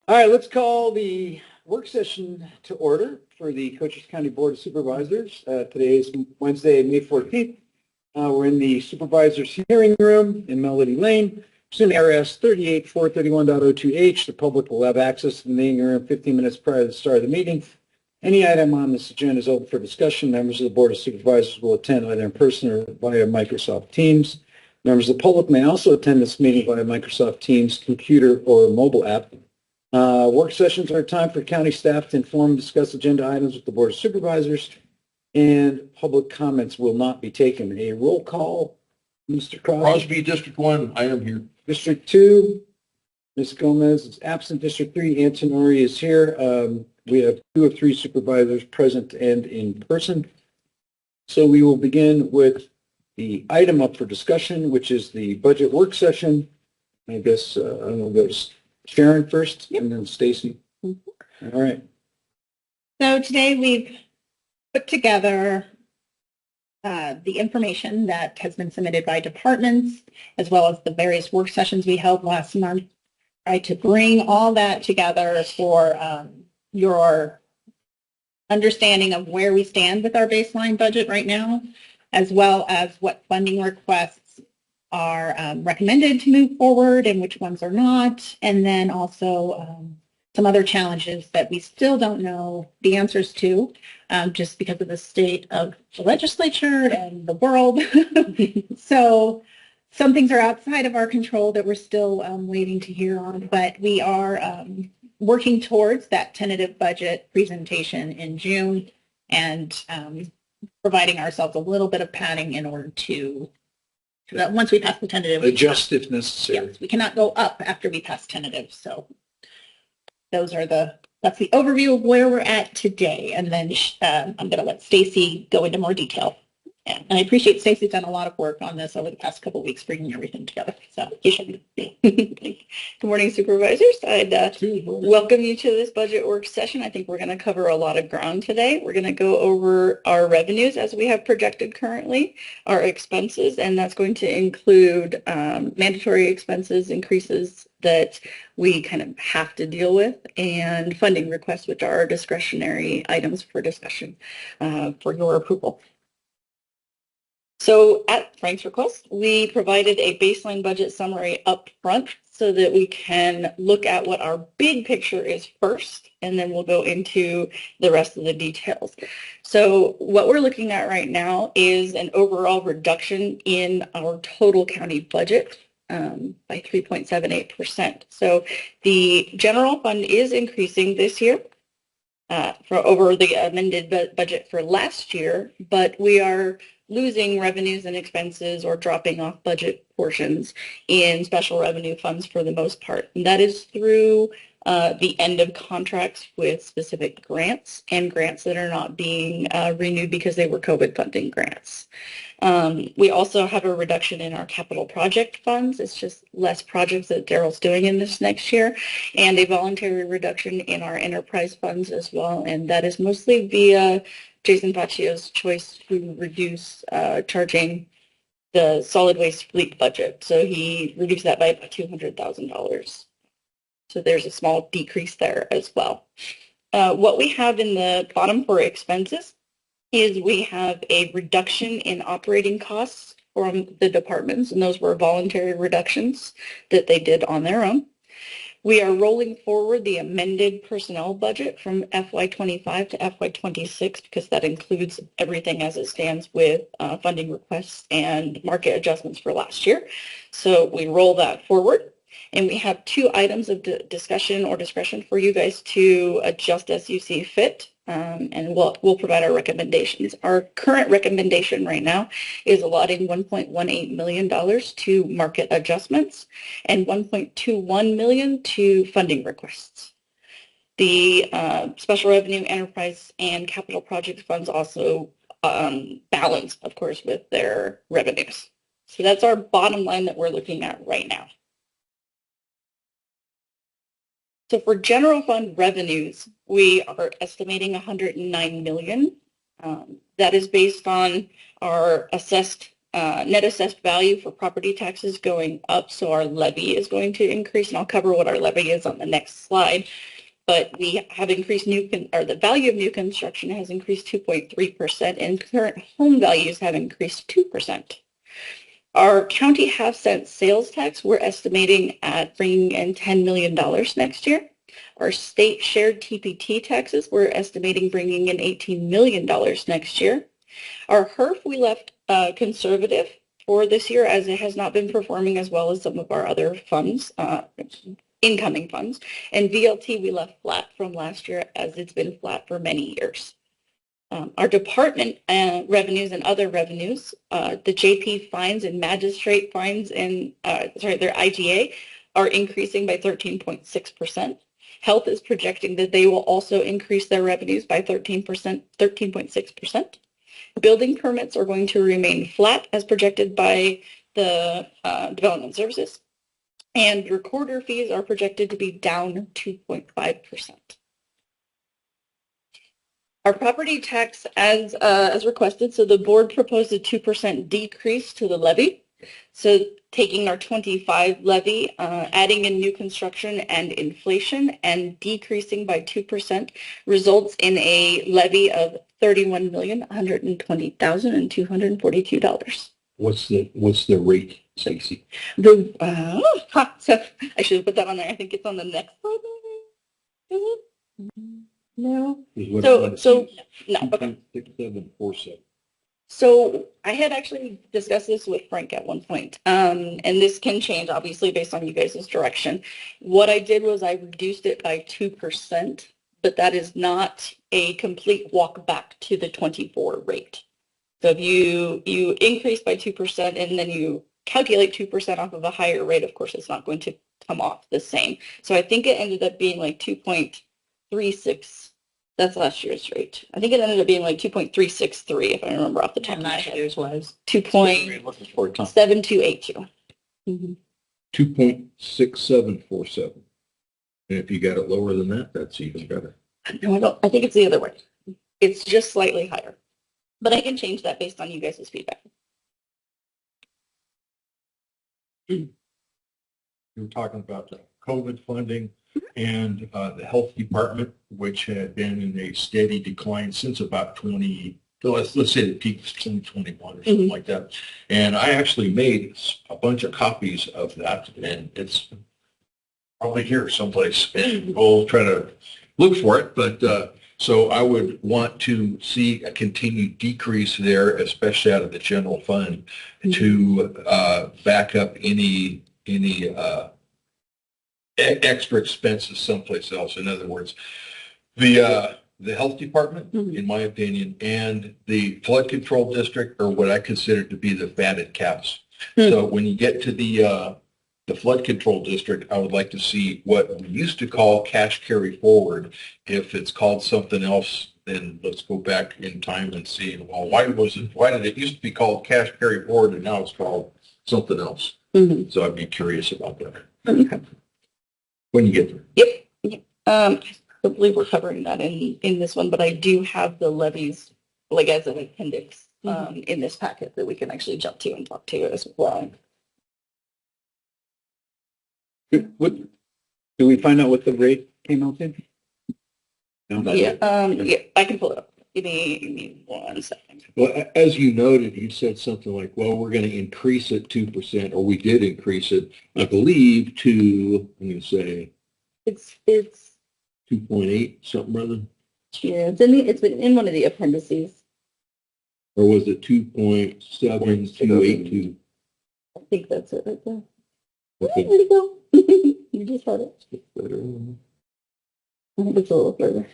All right, let's call the work session to order for the Cochise County Board of Supervisors. Today is Wednesday, May 14th. We're in the supervisors hearing room in Melody Lane. Pursuant to RS 38431.02H, the public will have access to the meeting room 15 minutes prior to the start of the meeting. Any item on this agenda is open for discussion. Members of the Board of Supervisors will attend either in person or via Microsoft Teams. Members of the public may also attend this meeting via Microsoft Teams, computer, or mobile app. Work sessions are a time for county staff to inform and discuss agenda items with the Board of Supervisors, and public comments will not be taken. A roll call, Mr. Crosby. Crosby, District 1, I am here. District 2, Ms. Gomez is absent. District 3, Antonori is here. We have 2 of 3 supervisors present and in person. So we will begin with the item up for discussion, which is the budget work session. I guess, I don't know, there's Sharon first, and then Stacy. All right. So today we've put together the information that has been submitted by departments, as well as the various work sessions we held last month. Try to bring all that together for your understanding of where we stand with our baseline budget right now, as well as what funding requests are recommended to move forward and which ones are not, and then also some other challenges that we still don't know the answers to, just because of the state of the legislature and the world. So some things are outside of our control that we're still waiting to hear on, but we are working towards that tentative budget presentation in June and providing ourselves a little bit of padding in order to once we pass the tentative. Adjust if necessary. Yes, we cannot go up after we pass tentative. So that's the overview of where we're at today. And then I'm going to let Stacy go into more detail. Yeah. And I appreciate Stacy's done a lot of work on this over the past couple of weeks, bringing everything together. So you should be. Good morning, supervisors. I'd welcome you to this budget work session. I think we're going to cover a lot of ground today. We're going to go over our revenues as we have projected currently, our expenses, and that's going to include mandatory expenses increases that we kind of have to deal with, and funding requests, which are discretionary items for discussion for your approval. So at Frank's request, we provided a baseline budget summary up front so that we can look at what our big picture is first, and then we'll go into the rest of the details. So what we're looking at right now is an overall reduction in our total county budget by 3.78%. So the general fund is increasing this year for over the amended budget for last year, but we are losing revenues and expenses or dropping off budget portions in special revenue funds for the most part. And that is through the end of contracts with specific grants and grants that are not being renewed because they were COVID funding grants. We also have a reduction in our capital project funds. It's just less projects that Daryl's doing in this next year, and a voluntary reduction in our enterprise funds as well. And that is mostly via Jason Faccio's choice to reduce charging the solid waste fleet budget. So he reduced that by about $200,000. So there's a small decrease there as well. What we have in the bottom for expenses is we have a reduction in operating costs from the departments, and those were voluntary reductions that they did on their own. We are rolling forward the amended personnel budget from FY25 to FY26 because that includes everything as it stands with funding requests and market adjustments for last year. So we roll that forward. And we have 2 items of discussion or discretion for you guys to adjust as you see fit. And we'll provide our recommendations. Our current recommendation right now is allotting $1.18 million to market adjustments and $1.21 million to funding requests. The special revenue, enterprise, and capital project funds also balance, of course, with their revenues. So that's our bottom line that we're looking at right now. So for general fund revenues, we are estimating $109 million. That is based on our assessed net assessed value for property taxes going up, so our levy is going to increase, and I'll cover what our levy is on the next slide. But we have increased the value of new construction has increased 2.3%, and current home values have increased 2%. Our county half-cent sales tax, we're estimating at bringing in $10 million next year. Our state shared TPT taxes, we're estimating bringing in $18 million next year. Our HERF, we left conservative for this year, as it has not been performing as well as some of our other funds, incoming funds. And VLT, we left flat from last year, as it's been flat for many years. Our department revenues and other revenues, the JP fines and magistrate fines and, their IGA are increasing by 13.6%. Health is projecting that they will also increase their revenues by 13.6%. Building permits are going to remain flat as projected by the development services. And recorder fees are projected to be down 2.5%. Our property tax as requested, so the board proposed a 2% decrease to the levy. So taking our 25 levy, adding in new construction and inflation, and decreasing by 2% results in a levy of $31,120,242. What's the rate, Stacy? So I should have put that on there. I think it's on the next slide. Is it? No. No. Okay. 6747. So I had actually discussed this with Frank at one point, and this can change obviously based on you guys' direction. What I did was I reduced it by 2%, but that is not a complete walk back to the 24 rate. So if you increase by 2% and then you calculate 2% off of a higher rate, of course it's not going to come off the same. So I think it ended up being like 2.36. That's last year's rate. I think it ended up being like 2.363, if I remember off the top of my head. Last year's was 2.7282. 2.6747. And if you got it lower than that, that's even better. No, I don't. I think it's the other way. It's just slightly higher. But I can change that based on you guys' feedback. You were talking about the COVID funding and the health department, which had been in a steady decline since about let's say the peak was 2021 or something like that. And I actually made a bunch of copies of that, and it's probably here someplace. We'll try to look for it, but so I would want to see a continued decrease there, especially out of the general fund, to back up any extra expenses someplace else. In other words, the health department, in my opinion, and the flood control district are what I consider to be the fatted cows. So when you get to the flood control district, I would like to see what we used to call cash carry forward. If it's called something else, then let's go back in time and see, well, why did it used to be called cash carry forward and now it's called something else? So I'd be curious about that. Okay. When you get there. Yep. I believe we're covering that in this one, but I do have the levies like as an appendix in this packet that we can actually jump to and talk to as well. What, do we find out what the rate came out in? No? Yeah, I can pull it up. Give me 1 second. Well, as you noted, you said something like, well, we're going to increase it 2%, or we did increase it, I believe, to, I'm going to say, It's 2.8, something rather, yeah, it's been in one of the appendices. or was it 2.7282? I think that's it right there. Okay. Where'd it go? You just had it. I think it's a little further.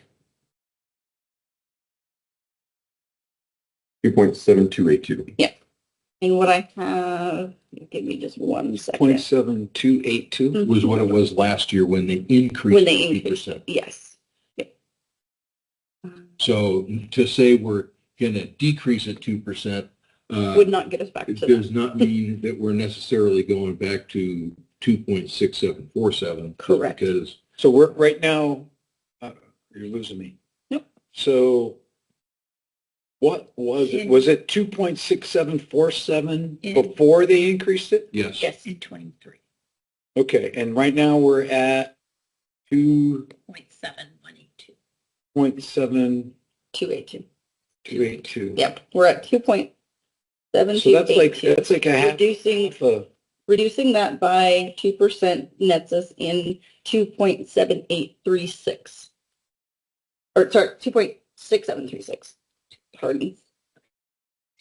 2.7282. Yeah. And what I have, give me just 1 second. 0.7282. Was what it was last year when they increased When they 2%. increased, yes. Yeah. So to say we're going to decrease it 2%, Would not get us back to it that. does not mean that we're necessarily going back to 2.6747. Correct. Because So we're right now, you're losing me. Nope. So What was it? In- Was it 2.6747 In- before they increased it? Yes. Yes. In 23, Okay, and right now we're at 0.7182. 2.7282. 282. Yep. We're at 2.7282. So that's like a half Reducing of, reducing that by 2% nets us in 2.7836. Or sorry, 2.6736. Pardon.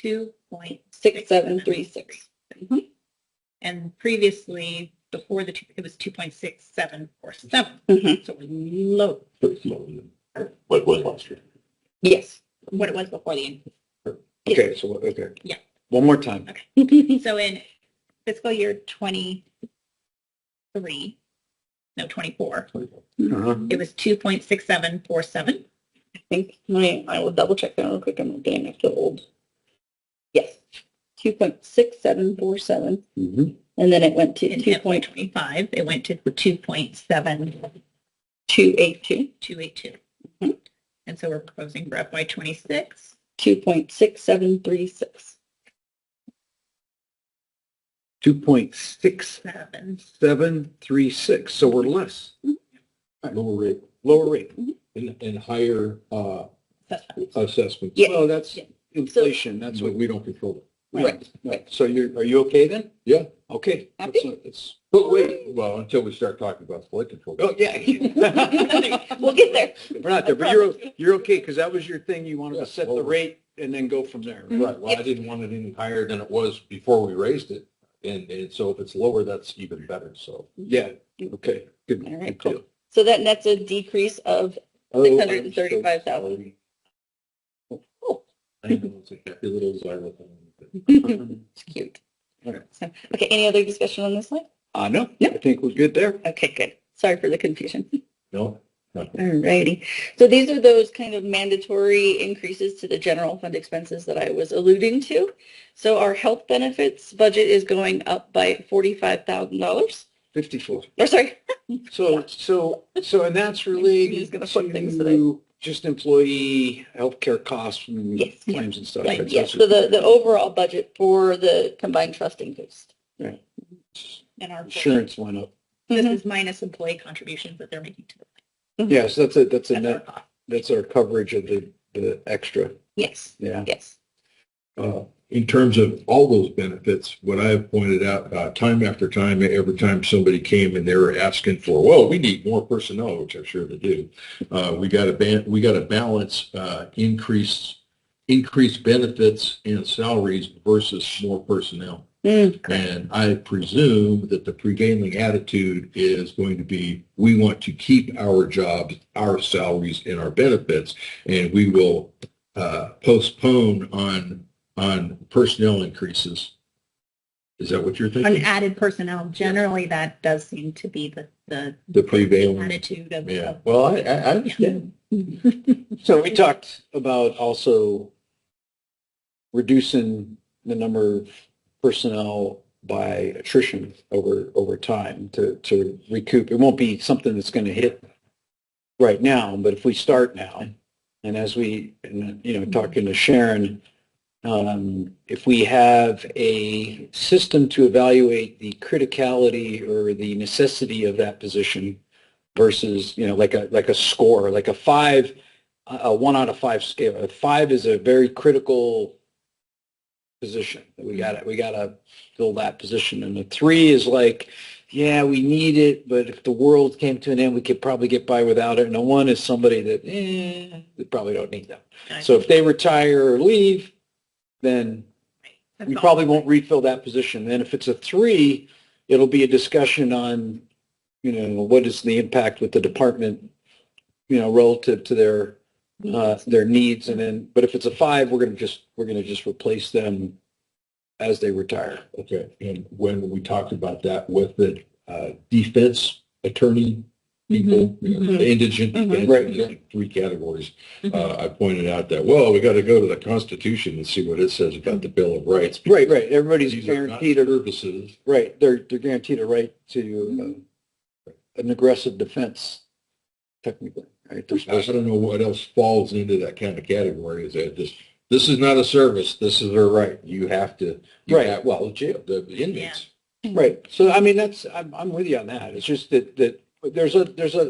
2.6736. 6736. And previously, before it was 2.6747. Mhm. So we're low, What was last year? Yes. what it was before the increase. okay, so, okay. Yeah. One more time. Okay. So in fiscal year 23, no, 24, Uh-huh. it was 2.6747. I think, I will double check that real quick. I'm getting up to old. Yes. 2.6747. Mhm. And then it went to In FY25, it went to 2.282. 2.282. Mhm. And so we're proposing for FY26, 2.6736. 2.6736. So we're less. Lower rate Lower rate. and higher assessments. Yeah. Well, that's Yeah. inflation. That's That's what what we don't control. It. Right. Right. So are you okay then? Yeah. Okay. Happy? It's, But wait, well, until we start talking about flood control. oh, yeah. We'll get there. We're not there, but you're okay because that was your thing. You wanted to set the rate and then go from there. Right. Well, I didn't want it any higher than it was before we raised it. And so if it's lower, that's even better. So. Yeah. Okay. Good. All right, Good cool. deal. So that nets a decrease of Oh, 635,000. Cool. I know it's a happy little xylophone. It's cute. All right. So, okay, any other discussion on this slide? No, No. I think we're good there. Okay, good. Sorry for the confusion. No. Alrighty. So these are those kind of mandatory increases to the general fund expenses that I was alluding to. So our health benefits budget is going up by $45,000. 54. Or sorry, So, and that's related He's gonna flip things today. to just employee healthcare costs and Yes. claims and stuff. right, Right? yes. So the overall budget for the combined trust increased. Right. And our Insurance went up. This Mhm. is minus employee contributions that they're making to the Yes, that's a that's our net, cost. that's our coverage of the extra. Yes, Yeah. yes. In terms of all those benefits, what I've pointed out time after time, every time somebody came and they were asking for, well, we need more personnel, which I'm sure they do. We got to balance increased benefits and salaries versus more personnel. And I presume that the prevailing attitude is going to be, we want to keep our jobs, our salaries, and our benefits, and we will postpone on personnel increases. Is that what you're On thinking? added personnel, generally that does seem to be the The prevailing. attitude of. Yeah. Well, I understand. So we talked about also reducing the number of personnel by attrition over time to recoup. It won't be something that's going to hit right now, but if we start now, and as we, talking to Sharon, if we have a system to evaluate the criticality or the necessity of that position versus, like a score, like a 5, a 1 out of 5 scale. A 5 is a very critical position. We gotta fill that position. And a 3 is like, yeah, we need it, but if the world came to an end, we could probably get by without it. And a 1 is somebody that, we probably don't need them. So if they retire or leave, then we probably won't refill that position. Then if it's a 3, it'll be a discussion on, what is the impact with the department, relative to their needs. And then, but if it's a 5, we're gonna just replace them as they retire. Okay. And when we talked about that with the defense attorney people, the indigent defense, Right. 3 categories, I pointed out that, well, we got to go to the Constitution and see what it says about the Bill of Rights. Right. Everybody's These are not guaranteed services. right. They're guaranteed a right to an aggressive defense, technically. Right. They're I supposed to. don't know what else falls into that kind of category. Is that just This is not a service. This is a right. You have to, Right. well, jail, the inmates. Right. So, I mean, I'm with you on that. It's just that there's a,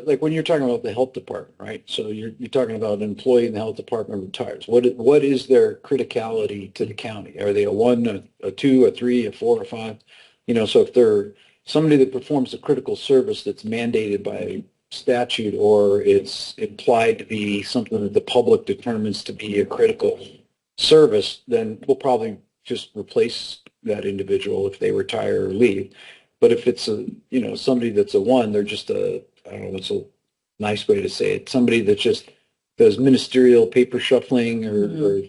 like when you're talking about the health department, right? So you're talking about an employee in the health department retires. What is their criticality to the county? Are they a 1, a 2, a 3, a 4, or 5? You know, so if they're somebody that performs a critical service that's mandated by statute, or it's implied to be something that the public determines to be a critical service, then we'll probably just replace that individual if they retire or leave. But if it's somebody that's a 1, they're just I don't know what's a nice way to say it, somebody that just does ministerial paper shuffling or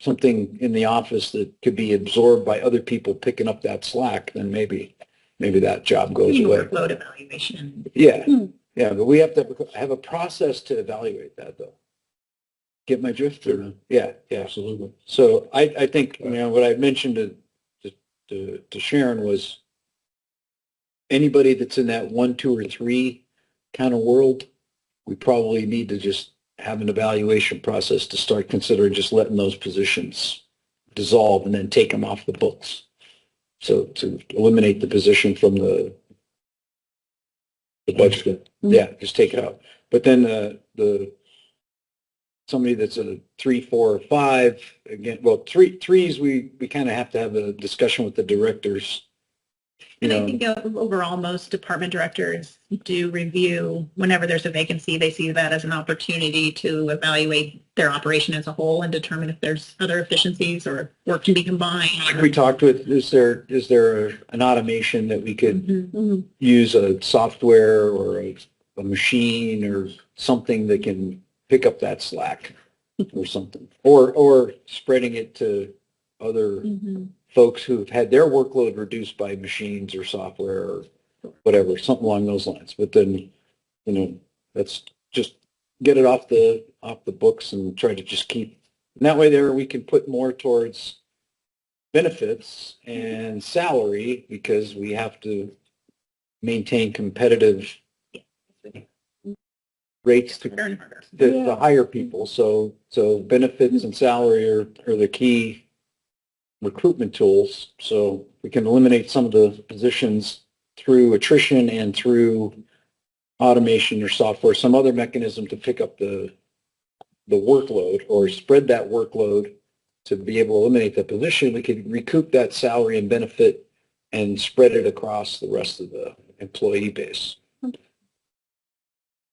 something in the office that could be absorbed by other people picking up that slack, then maybe that job goes away. Workload evaluation. Yeah, yeah, but we have to have a process to evaluate that, though. Get my drift? Or no? Yeah, Absolutely. So I think what I mentioned to Sharon was anybody that's in that 1, 2, or 3 kind of world, we probably need to just have an evaluation process to start considering just letting those positions dissolve and then take them off the books. So to eliminate the position from the budget. Yeah, just take it out. But then the somebody that's a 3, 4, or 5, again, well, threes, we kind of have to have a discussion with the directors. And I think overall, most department directors do review whenever there's a vacancy. They see that as an opportunity to evaluate their operation as a whole and determine if there's other efficiencies or work can be combined. Like we talked with, is there an automation that we could Mhm. use, a software or a machine or something that can pick up that slack or something, or spreading it to other Mhm. folks who've had their workload reduced by machines or software or whatever, something along those lines. But then, let's just get it off the books and try to just keep, and that way there we can put more towards benefits and salary, because we have to maintain competitive rates to Harder and harder. the hire people. So benefits and salary are the key recruitment tools. So we can eliminate some of the positions through attrition and through automation or software, some other mechanism to pick up the workload or spread that workload to be able to eliminate that position. We could recoup that salary and benefit and spread it across the rest of the employee base.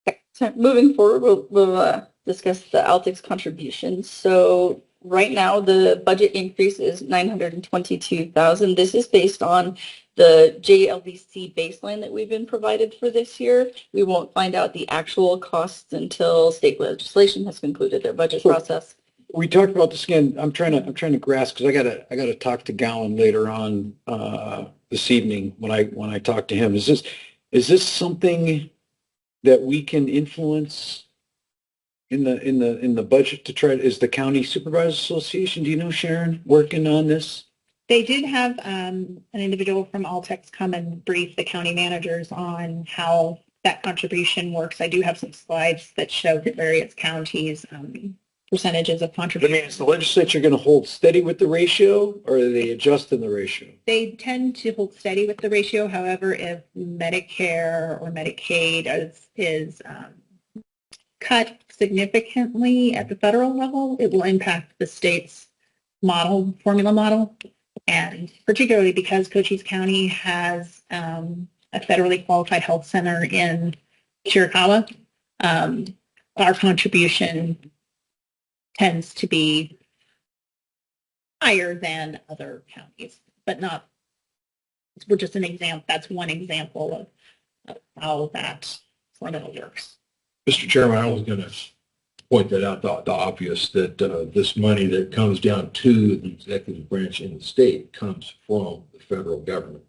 Okay, so moving forward, we'll discuss the Altix contributions. So right now, the budget increase is $922,000. This is based on the JLDC baseline that we've been provided for this year. We won't find out the actual costs until state legislation has concluded their budget process. We talked about this again. I'm trying to grasp, because I gotta talk to Gowan later on this evening when I talk to him. Is this something that we can influence in the budget to try? Is the County Supervisors Association, do you know, Sharon, working on this? They did have an individual from Altex come and brief the county managers on how that contribution works. I do have some slides that show the various counties' percentages of I contribution. mean, is the legislature going to hold steady with the ratio, or are they adjusting the ratio? They tend to hold steady with the ratio. However, if Medicare or Medicaid is cut significantly at the federal level, it will impact the state's formula model. And particularly because Cochise County has a federally qualified health center in Chiricahua, our contribution tends to be higher than other counties, but not, we're just an example. That's one example of how that formula works. Mr. Chairman, I was going to point that out, the obvious, that this money that comes down to the executive branch in the state comes from the federal government.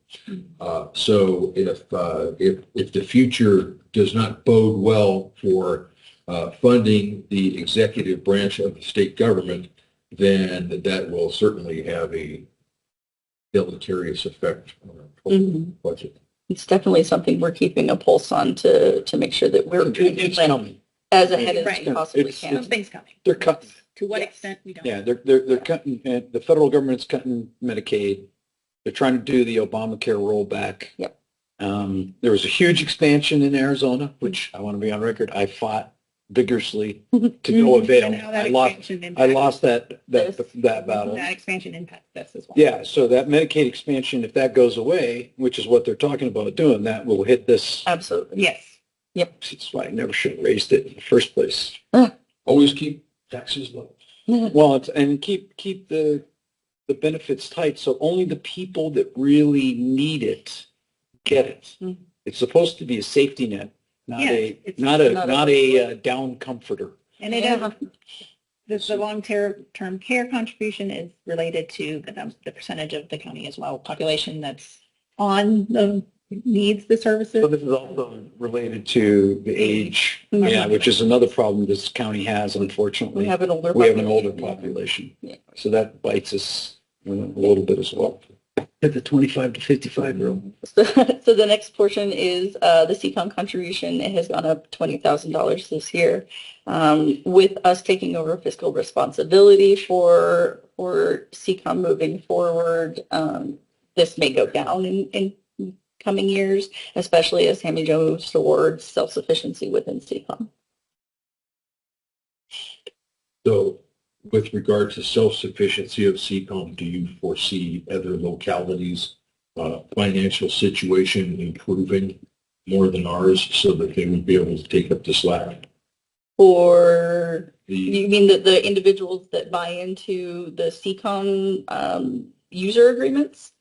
So if the future does not bode well for funding the executive branch of the state government, then that will certainly have a deleterious effect on our total budget. It's definitely something we're keeping a pulse on to make sure that we're It's coming. as ahead as Right. we possibly It's- can. Things coming. They're cutting. To what Yes. extent, we don't. Yeah, they're cutting, the federal government's cutting Medicaid. They're trying to do the Obamacare rollback. Yep. There was a huge expansion in Arizona, which I want to be on record, I fought vigorously to no avail. And how that I lost, expansion I impacts- lost that This. battle. That expansion impacts us as well. Yeah, so that Medicaid expansion, if that goes away, which is what they're talking about doing, that will hit this. Absolutely. Yes. That's why I never should have raised it in the first place. Always keep taxes low. Well, and keep the benefits tight, so only the people that really need it get it. Mhm. It's supposed to be a safety net, not Yeah, a it's not a not not a- a down comforter. And it Yeah. the long-term care contribution is related to the percentage of the county as well, population that's on the, needs the services. So this is also related to the age, Mhm. yeah, which is another problem this county has, We unfortunately. have an older We have an population. older population, Yeah. so that bites us a little bit as well. At the 25 to 55-year-old. So the next portion is the CCON contribution. It has gone up $20,000 this year. With us taking over fiscal responsibility for CCON moving forward, this may go down in coming years, especially as Sammy Jo moves towards self-sufficiency within CCON. So with regard to self-sufficiency of CCOM, do you foresee other localities' financial situation improving more than ours so that they would be able to take up the slack? Or The, you mean that the individuals that buy into the CCON user agreements?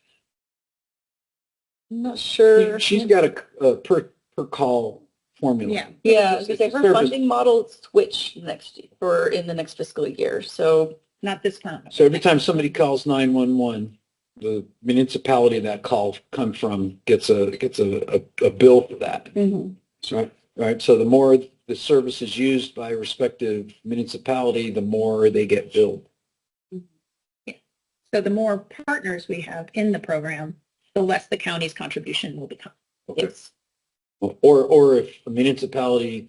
I'm not sure. She's got a per call formula. Yeah. Yeah, because her Service. funding model switched next year, or in the next fiscal year. So Not this current. So every time somebody calls 911, the municipality that call come from gets a bill for that. Right. So the more the service is used by a respective municipality, the more they get billed. So the more partners we have in the program, the less the county's contribution will become. yes. Or if a municipality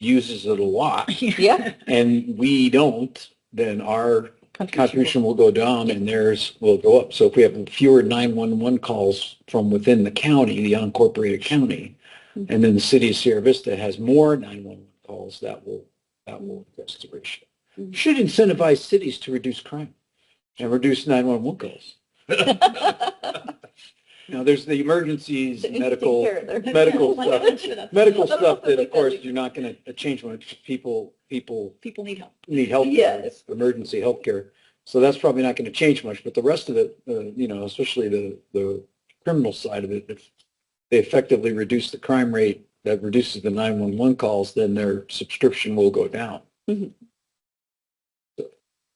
uses it a lot Yeah. and we don't, then our contribution will go down and theirs will go up. So if we have fewer 911 calls from within the county, the unincorporated county, and then the city of Sierra Vista has more 911 calls, that will adjust the ratio. Mhm. Should incentivize cities to reduce crime and reduce 911 calls. Now, there's the emergencies, medical stuff, medical stuff that, of course, you're not going to change much. People People need help. need help. Yes. Emergency health care. So that's probably not going to change much. But the rest of it, especially the criminal side of it, if they effectively reduce the crime rate, that reduces the 911 calls, then their subscription will go down. Mhm.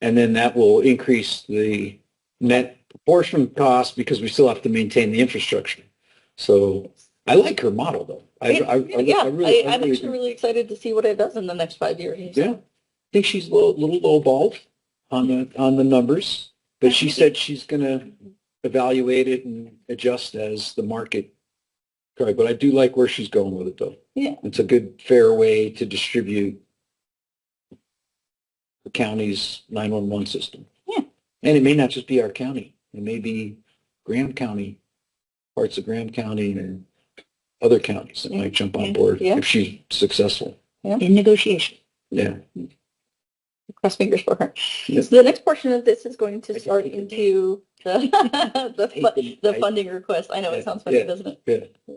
And then that will increase the net proportion cost because we still have to maintain the infrastructure. So I like her model, though. I really I'm actually do. really excited to see what it does in the next 5 years. Yeah, I think she's a little lowballed on the numbers, but she said she's going to evaluate it and adjust as the market. Correct, but I do like where she's going with it, though. Yeah. It's a good, fair way to distribute the county's 911 system. Yeah. And it may not just be our county. It may be Graham County, parts of Graham County, and other counties that might jump on board Yeah. if she's successful. In negotiation. Yeah. Cross fingers for her. Yes. So the next portion of this is going to start into the funding request. I know it sounds funny, Yeah. doesn't it? Yeah.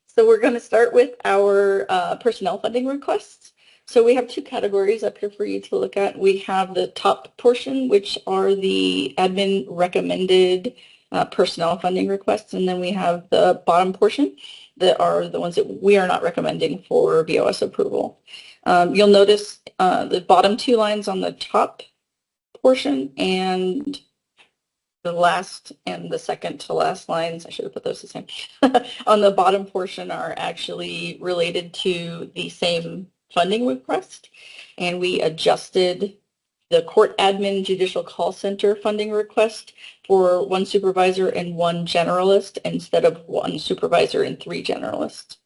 So we're going to start with our personnel funding requests. So we have two categories up here for you to look at. We have the top portion, which are the admin recommended personnel funding requests, and then we have the bottom portion that are the ones that we are not recommending for BOS approval. You'll notice the bottom two lines on the top portion and the last and the second to last lines, I should have put those the same, on the bottom portion are actually related to the same funding request. And we adjusted the court admin judicial call center funding request for one supervisor and one generalist instead of one supervisor and three generalists.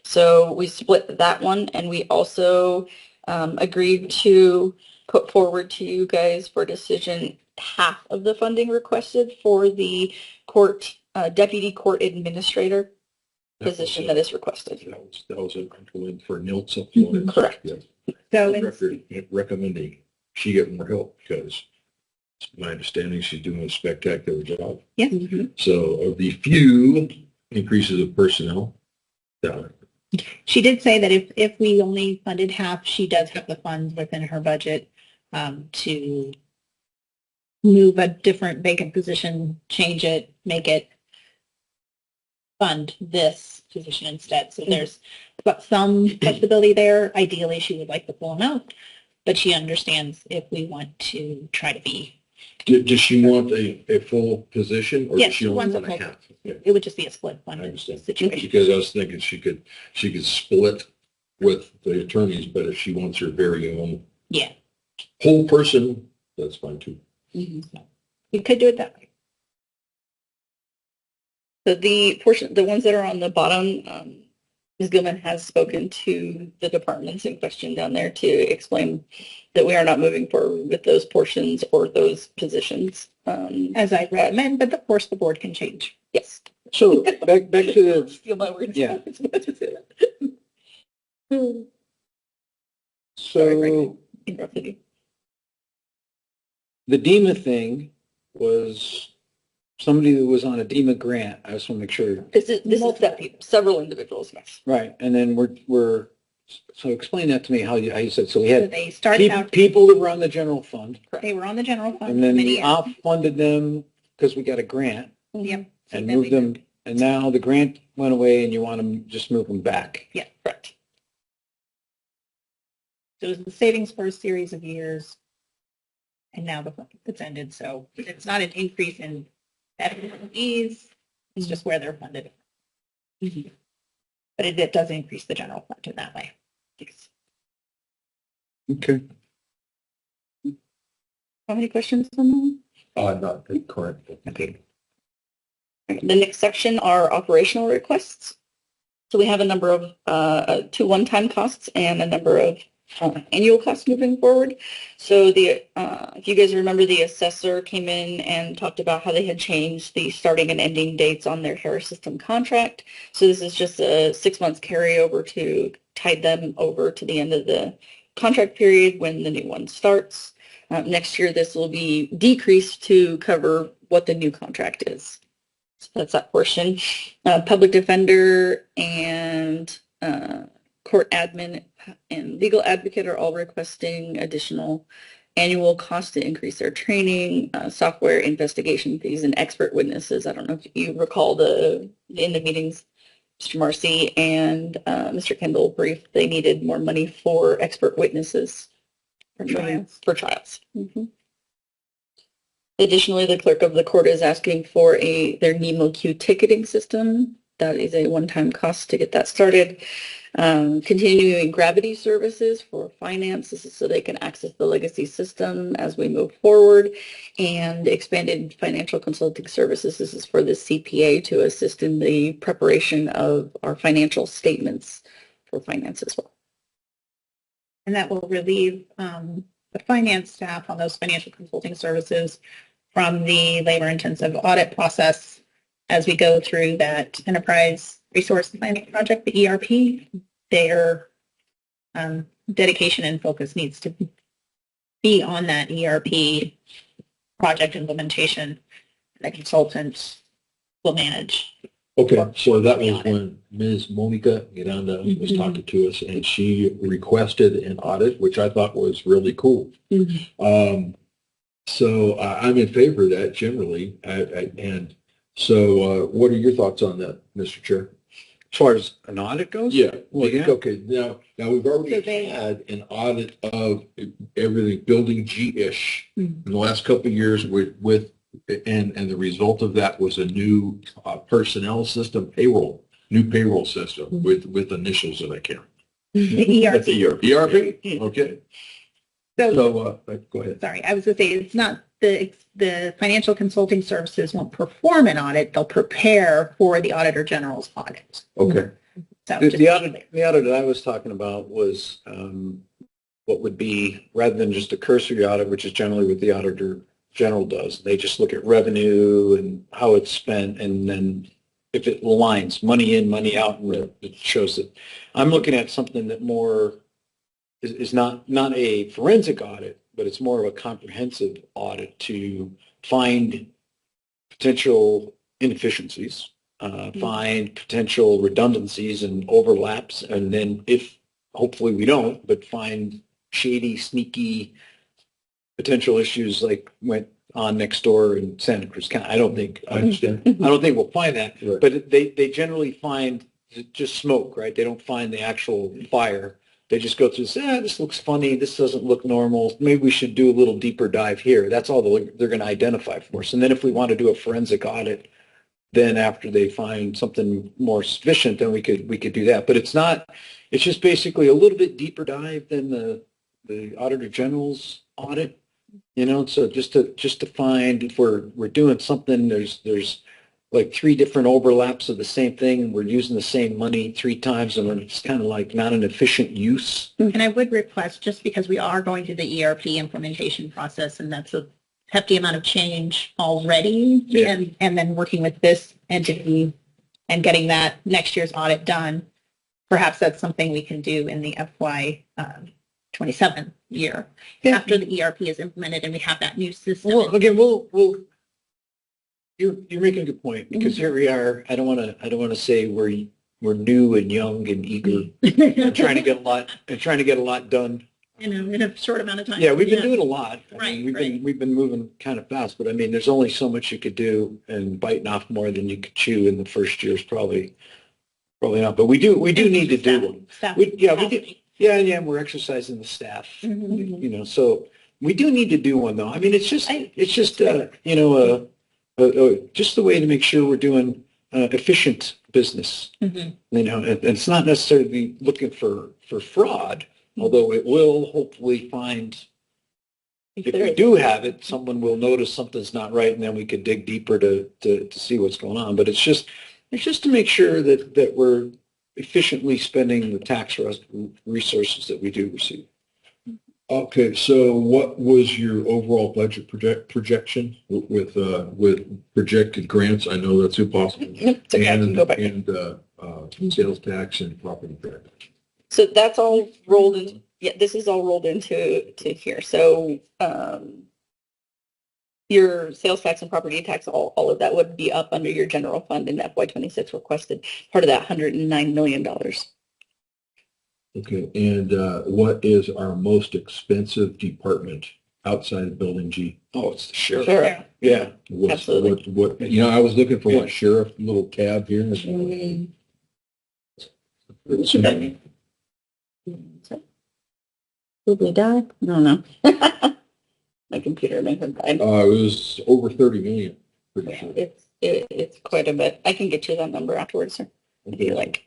So we split that one, and we also agreed to put forward to you guys for decision half of the funding requested for the court, deputy court administrator position that is requested. That was a recommend for Nilsa. Mhm. Correct. Yes. So Recommending she get more help because it's my understanding she's doing a spectacular job. yes, So of the few increases of personnel, that she did say that if we only funded half, she does have the funds within her budget to move a different vacant position, change it, make it fund this position instead. So there's but some flexibility there. Ideally, she would like the full amount, but she understands if we want to try to be. does she want a full position or Yes, does she she only wants a want a full half? Yeah, It would just be a split I fund understand. situation. Because I was thinking she could split with the attorneys, but if she wants her very own Yeah, whole person, that's fine too. we could do it that way. So the ones that are on the bottom, Ms. Gilman has spoken to the departments in question down there to explain that we are not moving forward with those portions or those positions. As I recommend, but of course the board can change. Yes. So back to the, Steal my words. Yeah. Sorry, so Frank. Interrupted you. the DEMA thing was somebody that was on a DEMA grant. I just want to make sure. This is several individuals, yes. Right. And then so explain that to me how you said, so we So had they started out, people that were on the general fund they were on the general fund and then committee. we off-funded them because we got a grant Yep. So and then moved them. And now the grant went away and you want to just move them back. Yeah, Correct. So it was the savings for a series of years. And now it's ended. So it's not an increase in fees. It's just where they're funded. But it does increase the general fund in that way. Yes. Okay. How many questions on that? Not current. Okay. The next section are operational requests. So we have a number of 2 one-time costs and a number of annual costs moving forward. So if you guys remember, the assessor came in and talked about how they had changed the starting and ending dates on their Harris System contract. So this is just a 6 months carryover to tide them over to the end of the contract period when the new one starts. Next year, this will be decreased to cover what the new contract is. So that's that portion. Public defender and court admin and legal advocate are all requesting additional annual costs to increase their training, software investigation fees, and expert witnesses. I don't know if you recall in the meetings, Mr. Marcy and Mr. Kendall briefed they needed more money for expert witnesses for trials. Additionally, the clerk of the court is asking for their NemoQ ticketing system. That is a one-time cost to get that started. Continuing gravity services for finance. This is so they can access the legacy system as we move forward. And expanded financial consulting services. This is for the CPA to assist in the preparation of our financial statements for finance as well. And that will relieve the finance staff on those financial consulting services from the labor-intensive audit process as we go through that enterprise resource planning project, the ERP. Their dedication and focus needs to be on that ERP project implementation. The consultant will manage. Okay, so that was when Ms. Monica Miranda was talking to us, and she requested an audit, which I thought was really cool. So I'm in favor of that generally. And so what are your thoughts on that, Mr. Chair? As far as an audit goes? Yeah. Well, yeah. Okay. Now we've already So they- had an audit of everything building G-ish in the last couple of years and the result of that was a new personnel system, new payroll system with initials that I can't. The ERP. That's the ERP? Okay. So, So go ahead. sorry, I was going to say it's not the financial consulting services won't perform an audit. They'll prepare for the Auditor General's audit. Okay. So The just- audit that I was talking about was what would be, rather than just a cursory audit, which is generally what the Auditor General does. They just look at revenue and how it's spent, and then if it aligns, money in, money out, and it shows it. I'm looking at something that more is not a forensic audit, but it's more of a comprehensive audit to find potential inefficiencies, find potential redundancies and overlaps, and then if, hopefully we don't, but find shady, sneaky potential issues like went on next door in Santa Cruz County. I don't think we'll find that, Right. but they generally find just smoke, right? They don't find the actual fire. They just go through and say, this looks funny. This doesn't look normal. Maybe we should do a little deeper dive here. That's all they're going to identify for us. And then if we want to do a forensic audit, then after they find something more sufficient, then we could do that. But it's just basically a little bit deeper dive than the Auditor General's audit, so just to find if we're doing something, there's like 3 different overlaps of the same thing, and we're using the same money 3 times, and it's kind of like not an efficient use. And I would request, just because we are going through the ERP implementation process, and that's a hefty amount of change already, Yeah. and then working with this entity and getting that next year's audit done, perhaps that's something we can do in the FY 27 year, after the ERP is implemented and we have that new system. Well, again, you're making a good point, because here we are. I don't want to say we're new and young and eager and trying to get a lot done. In a short amount of time. Yeah, we've been doing a lot. Right, We've been moving kind of fast, but I mean, there's only so much you could do, and biting off more than you could chew in the first year is probably not. But we do need to do one. Staff We do. capacity. Yeah, we're exercising the staff. Mhm. So we do need to do one, though. I mean, it's just just the way to make sure we're doing efficient business. Mhm. And it's not necessarily looking for fraud, although it will hopefully find, if we do have it, someone will notice something's not right, and then we could dig deeper to see what's going on. But it's just to make sure that we're efficiently spending the tax resources that we do receive. Okay, so what was your overall budget projection with projected grants? I know that's impossible. It's okay, I can go back. And sales tax and property tax. So that's all rolled in. Yeah, this is all rolled into here. So your sales tax and property tax, all of that would be up under your general fund in FY26 requested, part of that $109 million. Okay, and what is our most expensive department outside of Building G? Oh, it's the sheriff. Sure. Yeah. Absolutely. What I was looking for what sheriff little tab here. Did we die? I don't know. My computer may have died. It was over 30 million. Pretty Yeah, sure. it's quite a bit. I can get you that number afterwards, sir, if you like.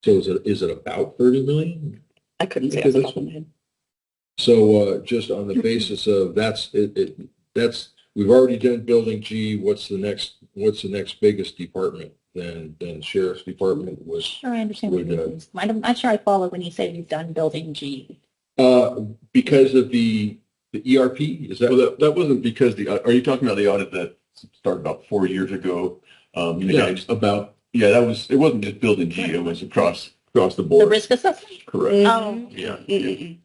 So is it about 30 million? I couldn't say off Because the this top of my head. So just on the basis of that's we've already done Building G. What's the next biggest department? Then Sheriff's Department was Sure, I understand what Would, you mean. I'm not sure I follow when you say you've done Building G. because of the ERP. Is that? Well, that wasn't because are you talking about the audit that started about 4 years ago? Yeah, about. Yeah, it wasn't just Building G, it was across the The board. risk assessment? Correct. Oh, Yeah. Mm-mm.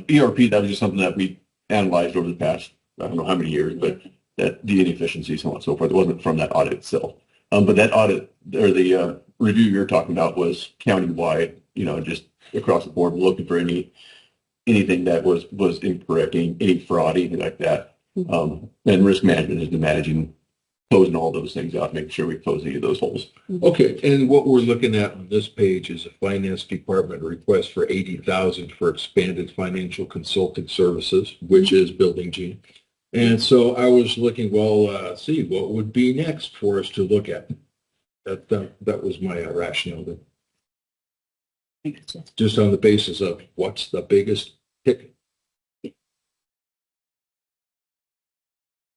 ERP, that was just something that we analyzed over the past, I don't know how many years, but that the inefficiencies, so on and so forth. It wasn't from that audit itself. But that audit, or the review you're talking about, was countywide, just across the board, looking for anything that was incorrect, any fraud, anything like that. And risk management has been managing, closing all those things out, making sure we close any of those holes. Okay, and what we're looking at on this page is a finance department request for $80,000 for expanded financial consulting services, which is Building G. And so I was looking, see what would be next for us to look at. That was my rationale. Just on the basis of what's the biggest ticket.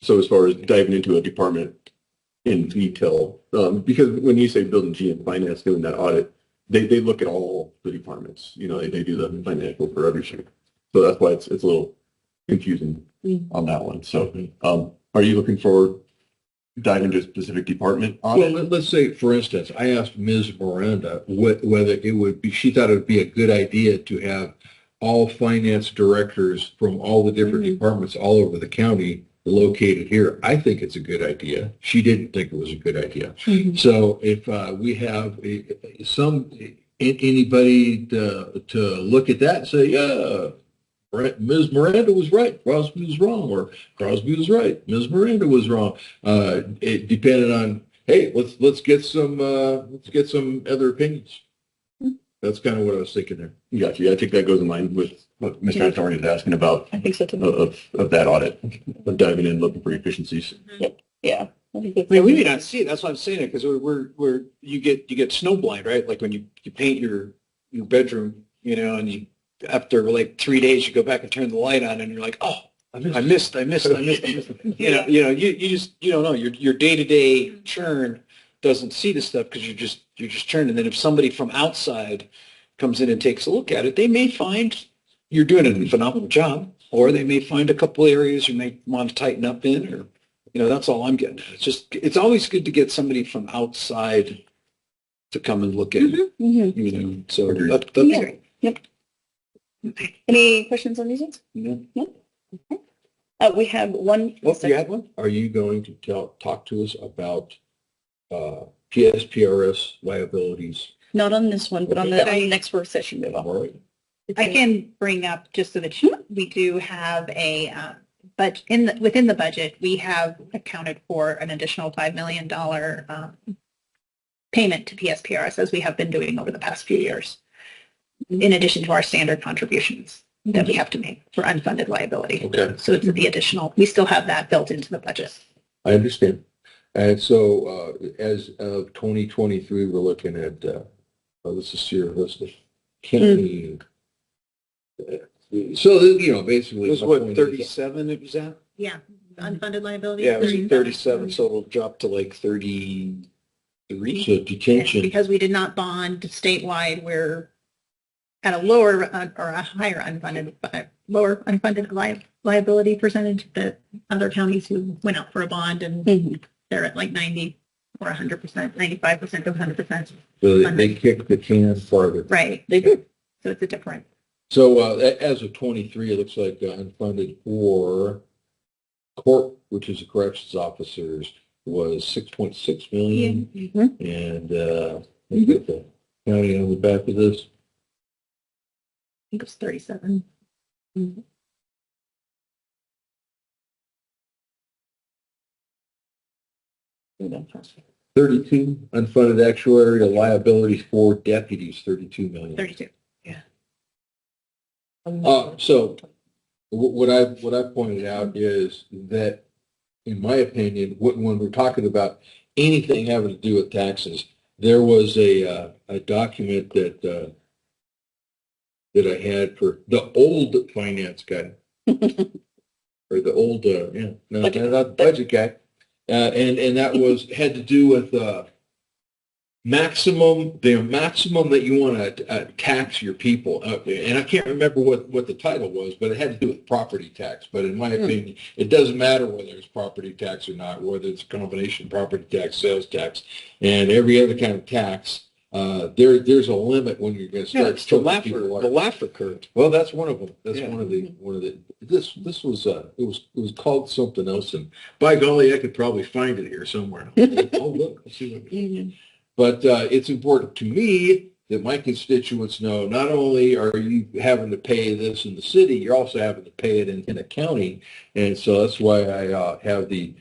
So as far as diving into a department in detail, because when you say Building G and finance doing that audit, they look at all the departments. They do the financial for every So that's why it's a little confusing on that one. So, are you looking for dive into a specific department on Well, it? let's say, for instance, I asked Ms. Miranda whether it would be, she thought it would be a good idea to have all finance directors from all the different departments all over the county located here. I think it's a good idea. She didn't think it was a good idea. So if we have anybody to look at that and say, yeah, Ms. Miranda was right, Crosby was wrong, or Crosby was right, Ms. Miranda was wrong. It depended on, hey, let's get some other opinions. That's kind of what I was thinking there. Gotcha. Yeah, I think that goes in line with what Mr. Antonio is asking about I think so too. of that audit, of diving in, looking for efficiencies. Yeah. I think I mean, we may not see it. That's why I'm saying it, because we're you get snow blind, right? Like when you paint your bedroom, and you after like 3 days you go back and turn the light on and you're like, oh, I missed. You don't know. Your day-to-day churn doesn't see the stuff because you're just churning. And then if somebody from outside comes in and takes a look at it, they may find you're doing a phenomenal job, or they may find a couple areas you may want to tighten up in, or that's all I'm getting. It's always good to get somebody from outside to come and look at it. So that's great. Yep. Any questions on these ones? No. We have one. Oh, you had one? Are you going to talk to us about PSPRS liabilities? Not on this one, but on the next work session. We will. All right. I can bring up just so that we do have a but within the budget, we have accounted for an additional $5 million payment to PSPRS, as we have been doing over the past few years, in addition to our standard contributions that we have to make for unfunded liability. Okay. So it's the additional, we still have that built into the budget. I understand. And so as of 2023, we're looking at, this is Sierra Vista County. So, basically. It was what, 37 it was at? Yeah, unfunded liability. Yeah, it was 37, so it'll drop to like 33. So detention. Because we did not bond statewide, we're at a lower or a higher lower unfunded liability percentage that other counties who went out for a bond, and they're at like 90 or 100%, 95% to 100%. So they kicked the can farther. Right, they do. So it's a different. So as of 23, it looks like unfunded for court, which is the corrections officers, was 6.6 million. And let's get the county on the back of this. I think it was 37. 32 unfunded actuarial liabilities for deputies, 32 million. 32. So what I pointed out is that, in my opinion, when we're talking about anything having to do with taxes, there was a document that I had for the old finance guy, or the old not the budget guy, and that had to do with the maximum that you want to tax your people. And I can't remember what the title was, but it had to do with property tax. But in my opinion, it doesn't matter whether it's property tax or not, whether it's a combination of property tax, sales tax, and every other kind of tax. There's a limit when you're going to start. It's the Laffer curve. Well, that's one of them. That's Yeah. one of the. This was it was called something else, and by golly, I could probably find it here somewhere. Oh look, let's see what. But it's important to me that my constituents know not only are you having to pay this in the city, you're also having to pay it in a county. And so that's why I have the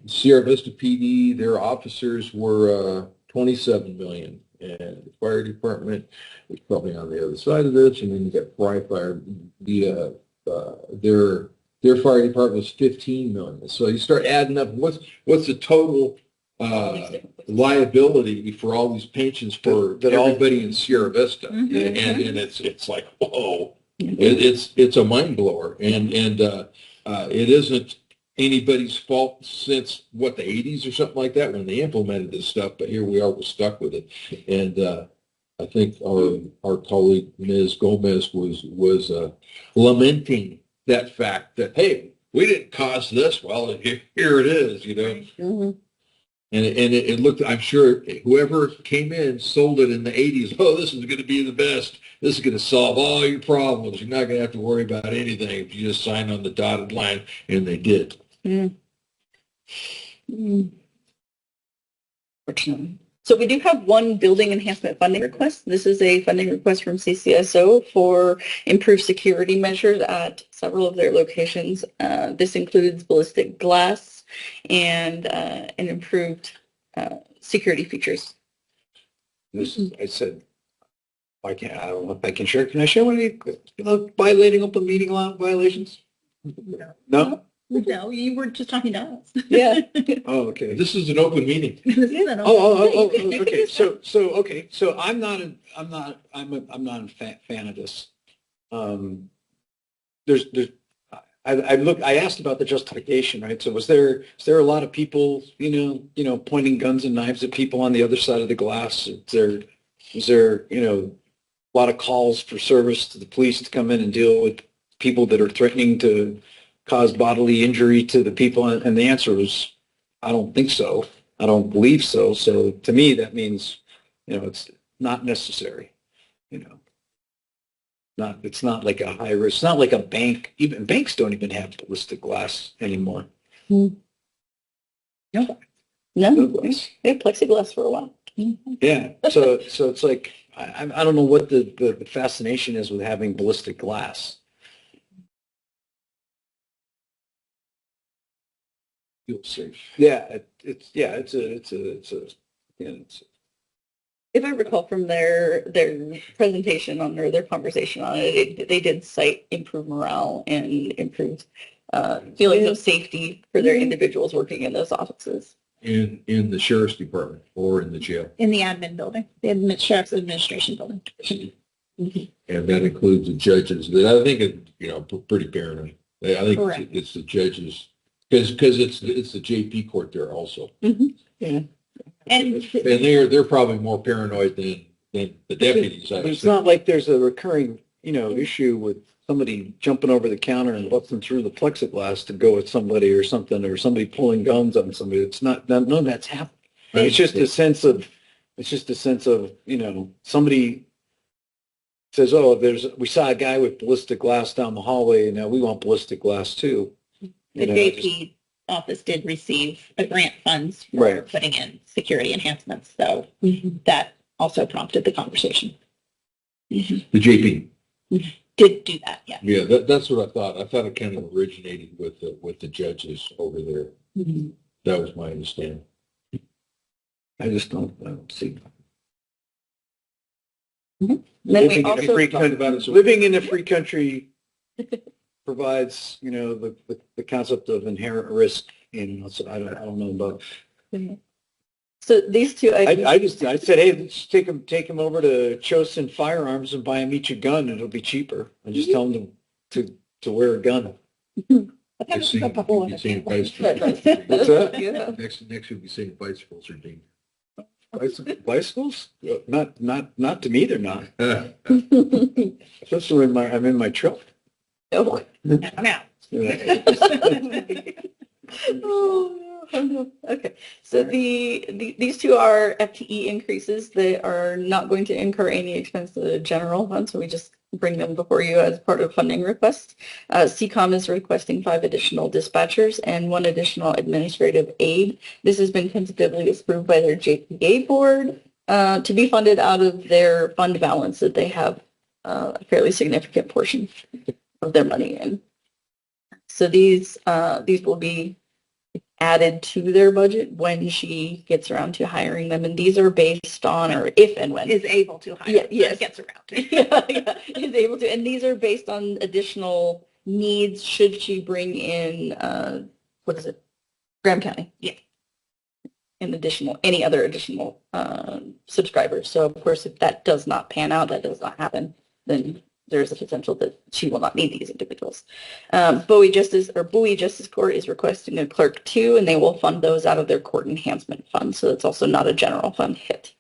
Sierra Vista PD, their officers were 27 million. And the fire department is probably on the other side of this. And then you got Fire, their fire department was 15 million. So you start adding up, what's the total liability for all these pensions for everybody in Sierra Vista, and it's like, whoa, it's a mind blower, and it isn't anybody's fault since the 80s or something like that when they implemented this stuff, but here we are, we're stuck with it, and I think our colleague Ms. Gomez was lamenting that fact that, hey, we didn't cause this. Well, here it is, you know. Mhm. And it looked, I'm sure whoever came in sold it in the 80s. Oh, this is going to be the best. This is going to solve all your problems. You're not going to have to worry about anything if you just sign on the dotted line. And they did. Mm. Mm. Fortunately. So we do have one building enhancement funding request. This is a funding request from CCSO for improved security measures at several of their locations. This includes ballistic glass and improved security features. This is, I said, I don't know if I can share. Can I share one of the violating open meeting law violations? No? No, you were just talking to us. Yeah. Oh, okay. This is an open meeting. This is an Okay. So I'm not a fan of this. I asked about the justification, right? So is there a lot of people, pointing guns and knives at people on the other side of the glass? Is there, a lot of calls for service to the police to come in and deal with people that are threatening to cause bodily injury to the people? And the answer was, I don't think so. I don't believe so. So to me, that means, it's not necessary, it's not like a high risk, it's not like a bank. Even banks don't even have ballistic glass anymore. No, No glass. we had plexiglass for a while. Yeah. So it's like, I don't know what the fascination is with having ballistic glass. Feel safe. Yeah. It's If I recall from their presentation on their conversation on it, they did cite improved morale and improved feelings of safety for their individuals working in those offices. In the sheriff's department or in the jail. In the admin building, the sheriff's administration building. And that includes the judges. That I think is, pretty paranoid. I think Correct. it's the judges because it's the JP court there also. Yeah. And And they're probably more paranoid than the deputies. I But it's think. not like there's a recurring, issue with somebody jumping over the counter and busting through the plexiglass to go at somebody or something, or somebody pulling guns on somebody. It's not, none of that's happening. It's just a sense of, somebody says, oh, we saw a guy with ballistic glass down the hallway, and now we want ballistic glass too. the JP office did receive a grant funds for Right. putting in security enhancements. So that also prompted the conversation. The JP. Did do that, yeah. Yeah, that's what I thought. I thought it kind of originated with the judges over there. That was my understanding. I don't see. Then we Living in a also free talked country, about it, so- living in a free country provides, the concept of inherent risk. So I don't know about. So these two items. I said, hey, let's take him over to Chosin Firearms and buy him each a gun, and it'll be cheaper. And just tell him to wear a gun. Next thing you'll be seeing bicycles. What's that? Yeah. Next you'll be seeing bicycles are dangerous. Bicycles? Not to me. They're not. Especially when I'm in my truck. No. Now, Oh, no. Okay. So these two are FTE increases. They are not going to incur any expense to the general fund, so we just bring them before you as part of funding requests. CCOM is requesting 5 additional dispatchers and 1 additional administrative aide. This has been tentatively approved by their JPA board to be funded out of their fund balance that they have a fairly significant portion of their money in. So these will be added to their budget when she gets around to hiring them, and these are based on, or if and when is able to hire. Yeah, yes. Gets around to. yeah, is able to, and these are based on additional needs should she bring in Graham County? Yeah. Any other additional subscribers. So of course, if that does not pan out, that does not happen, then there's a potential that she will not need these individuals. Bowie Justice Court is requesting a clerk 2, and they will fund those out of their court enhancement fund. So it's also not a general fund hit.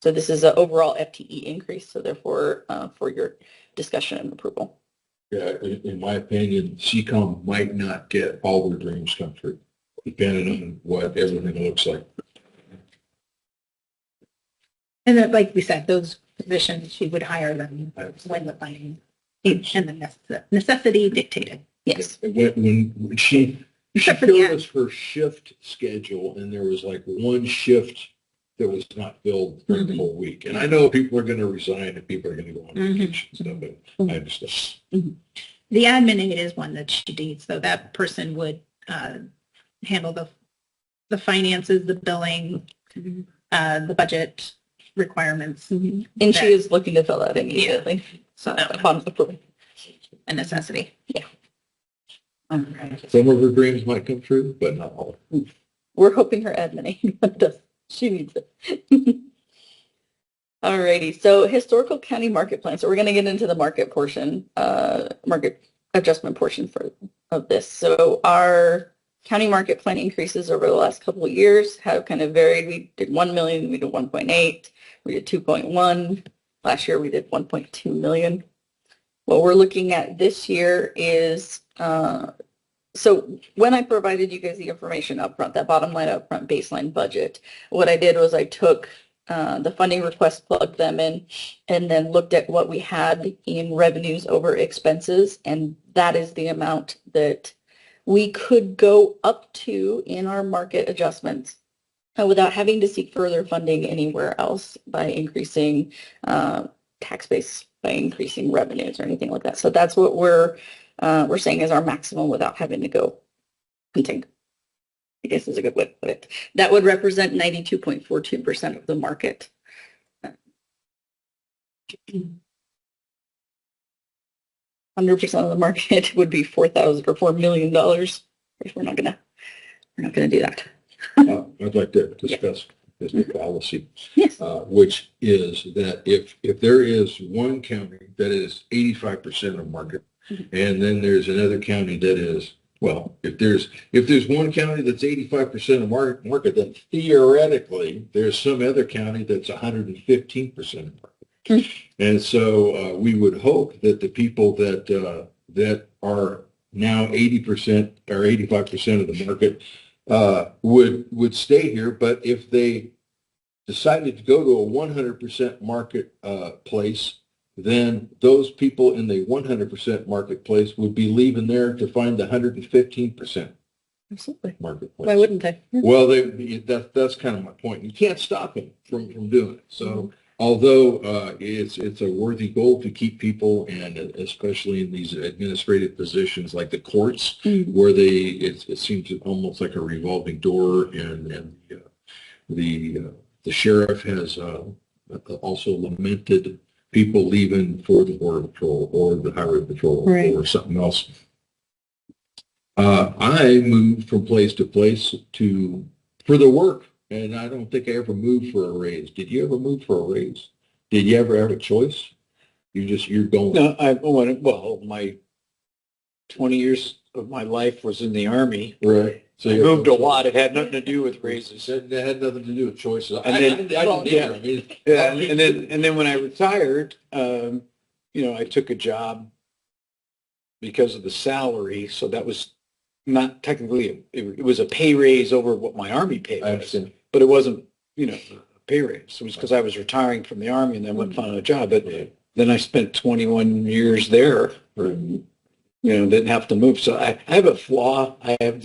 So this is an overall FTE increase, so therefore for your discussion and approval. Yeah, in my opinion, CCOM might not get all their dreams come true, depending on what everything looks like. And then, like we said, those positions, she would hire them when the funding and the necessity dictated. Yes. When she Except for the showed end. us her shift schedule, and there was like one shift that was not filled during the whole week. And I know people are going to resign and people are going to go on vacation and stuff, but I understand. The admin aide is one that she needs, so that person would handle the finances, the billing, the budget requirements. And she is looking to fill that immediately. So Upon approval. a necessity. Some of her dreams might come true, but not all. We're hoping her admin aide does. She needs it. Alrighty, so historical county market plan. So we're going to get into the market portion, market adjustment portion of this. So our county market plan increases over the last couple of years have kind of varied. We did 1 million, we did 1.8, we did 2.1. Last year we did 1.2 million. What we're looking at this year is, so when I provided you guys the information up front, that bottom line up front baseline budget, what I did was I took the funding requests, plugged them in, and then looked at what we had in revenues over expenses, and that is the amount that we could go up to in our market adjustments without having to seek further funding anywhere else by increasing tax base, by increasing revenues or anything like that. So that's what we're saying is our maximum without having to go hunting, I guess is a good way to put it. That would represent 92.42% of the market. 100% of the market would be $4,000 or $4 million. We're not gonna do that. I'd like to discuss this new policy, Yes. which is that if there is one county that is 85% of market, and then there's another county that is, well, if there's one county that's 85% of market, then theoretically there's some other county that's 115% of market. And so we would hope that the people that are now 80% or 85% of the market would stay here. But if they decided to go to a 100% market place, then those people in the 100% marketplace would be leaving there to find the 115% Absolutely. marketplace. Why wouldn't they? Well, that's kind of my point. You can't stop them from doing it. So although it's a worthy goal to keep people, and especially in these administrative positions like the courts, where it seems almost like a revolving door, and the sheriff has also lamented people leaving for the Border Patrol or the Highway Patrol or something else. I moved from place to place for the work, and I don't think I ever moved for a raise. Did you ever move for a raise? Did you ever have a choice? You're going. No, my 20 years of my life was in the Army. Right. So I you moved a lot. It had nothing to do with raises. It had nothing to do with choices. And then- I didn't either. I mean, Yeah, and then when I retired, I took a job because of the salary. So that was not technically, it was a pay raise over what my Army pay I was, understand. but it wasn't, a pay raise. It was because I was retiring from the Army and then went and found a job. But then I spent 21 years there, didn't have to move. So I have a flaw. I have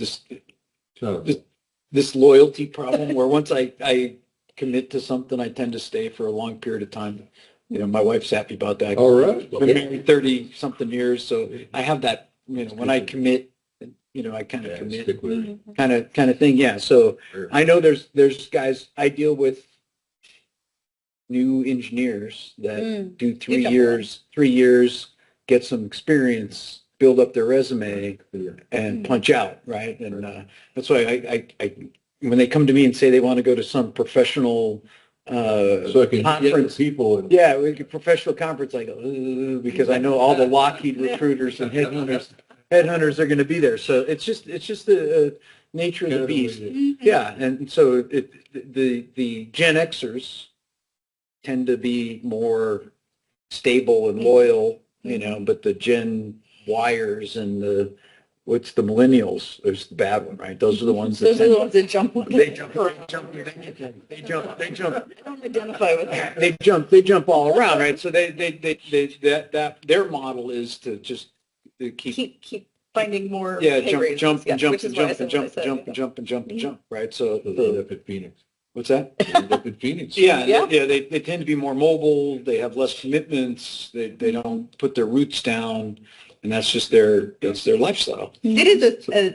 this loyalty problem where once I commit to something, I tend to stay for a long period of time. My wife's happy about that. All right. Been married 30 something years. So I have that, when I commit, I kind of commit Stick with it. kind of thing. Yeah. So I know there's guys, I deal with new engineers that do 3 years, get some experience, build up their resume, and punch out, right? And that's why I when they come to me and say they want to go to some professional So I can get conference, people. professional conference, I go, because I know all the Lockheed recruiters and headhunters are going to be there. So it's just the nature of the beast. Yeah, and so the Gen Xers tend to be more stable and loyal, you know, but the Gen Yers and what's the millennials? There's the bad one, right? Those are the ones that Those are the ones that jump. they jump, they jump, I don't identify with that. they jump all around, right? So their model is to just to Keep finding more. yeah, pay jump, raises. jump, Yeah, and jump, which is and why I jump, said and jump, what I and jump, said. and jump, and jump, and jump, and jump, right? So, They end up at Phoenix. what's that? They end up at Phoenix. Yeah, Yeah. they tend to be more mobile. They have less commitments. They don't put their roots down, and that's just that's their lifestyle. It is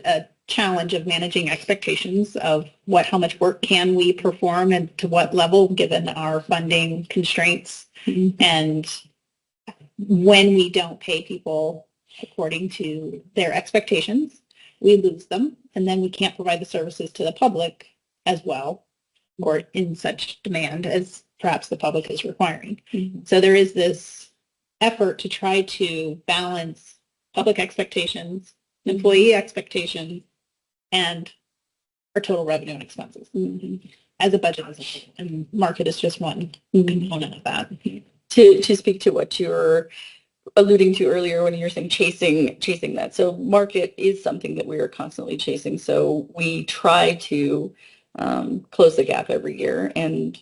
a challenge of managing expectations of how much work can we perform and to what level given our funding constraints. And when we don't pay people according to their expectations, we lose them, and then we can't provide the services to the public as well or in such demand as perhaps the public is requiring. So there is this effort to try to balance public expectations, employee expectations, and our total revenue and expenses as a budget as a whole. And market is just one component of that. To speak to what you were alluding to earlier when you were saying chasing that. So market is something that we are constantly chasing. So we try to close the gap every year, and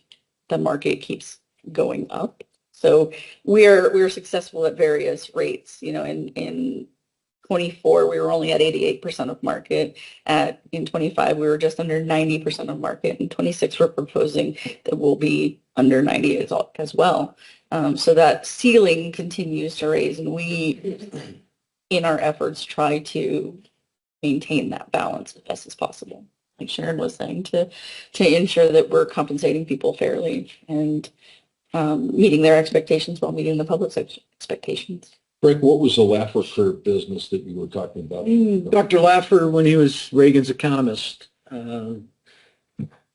the market keeps going up. So we're successful at various rates. You know, in 24 we were only at 88% of market. In 25 we were just under 90% of market. In 26 we're proposing that we'll be under 90 as well. So that ceiling continues to raise, and we, in our efforts, try to maintain that balance as best as possible. Like Sharon was saying, to ensure that we're compensating people fairly and meeting their expectations while meeting the public's expectations. Greg, what was the Laffer Curve business that you were talking about? Dr. Laffer, when he was Reagan's economist,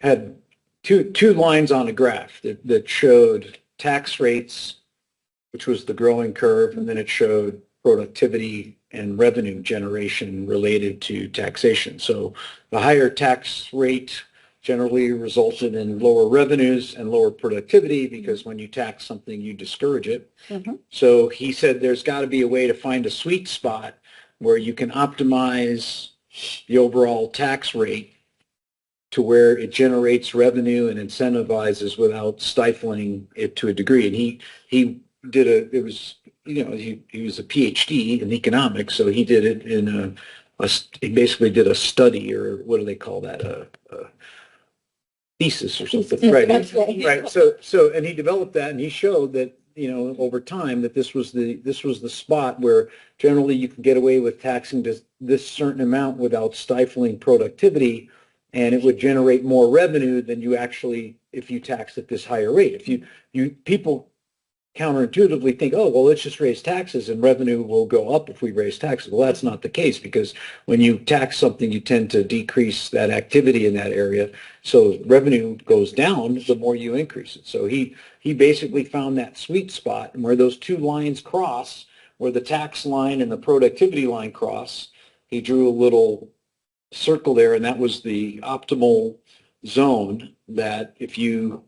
had two lines on a graph that showed tax rates, which was the growing curve, and then it showed productivity and revenue generation related to taxation. So the higher tax rate generally resulted in lower revenues and lower productivity because when you tax something, you discourage it. So he said there's got to be a way to find a sweet spot where you can optimize the overall tax rate to where it generates revenue and incentivizes without stifling it to a degree. And he was a PhD in economics, so he did it in he basically did a study, or what do they call that? A thesis or something. Right. Right. So and he developed that, and he showed that, you know, over time that this was the spot where generally you can get away with taxing this certain amount without stifling productivity, and it would generate more revenue than you actually if you taxed at this higher rate. If people counterintuitively think, oh, well, let's just raise taxes and revenue will go up if we raise taxes. Well, that's not the case, because when you tax something, you tend to decrease that activity in that area. So revenue goes down the more you increase it. So he basically found that sweet spot, and where those two lines cross, where the tax line and the productivity line cross, he drew a little circle there, and that was the optimal zone, that if you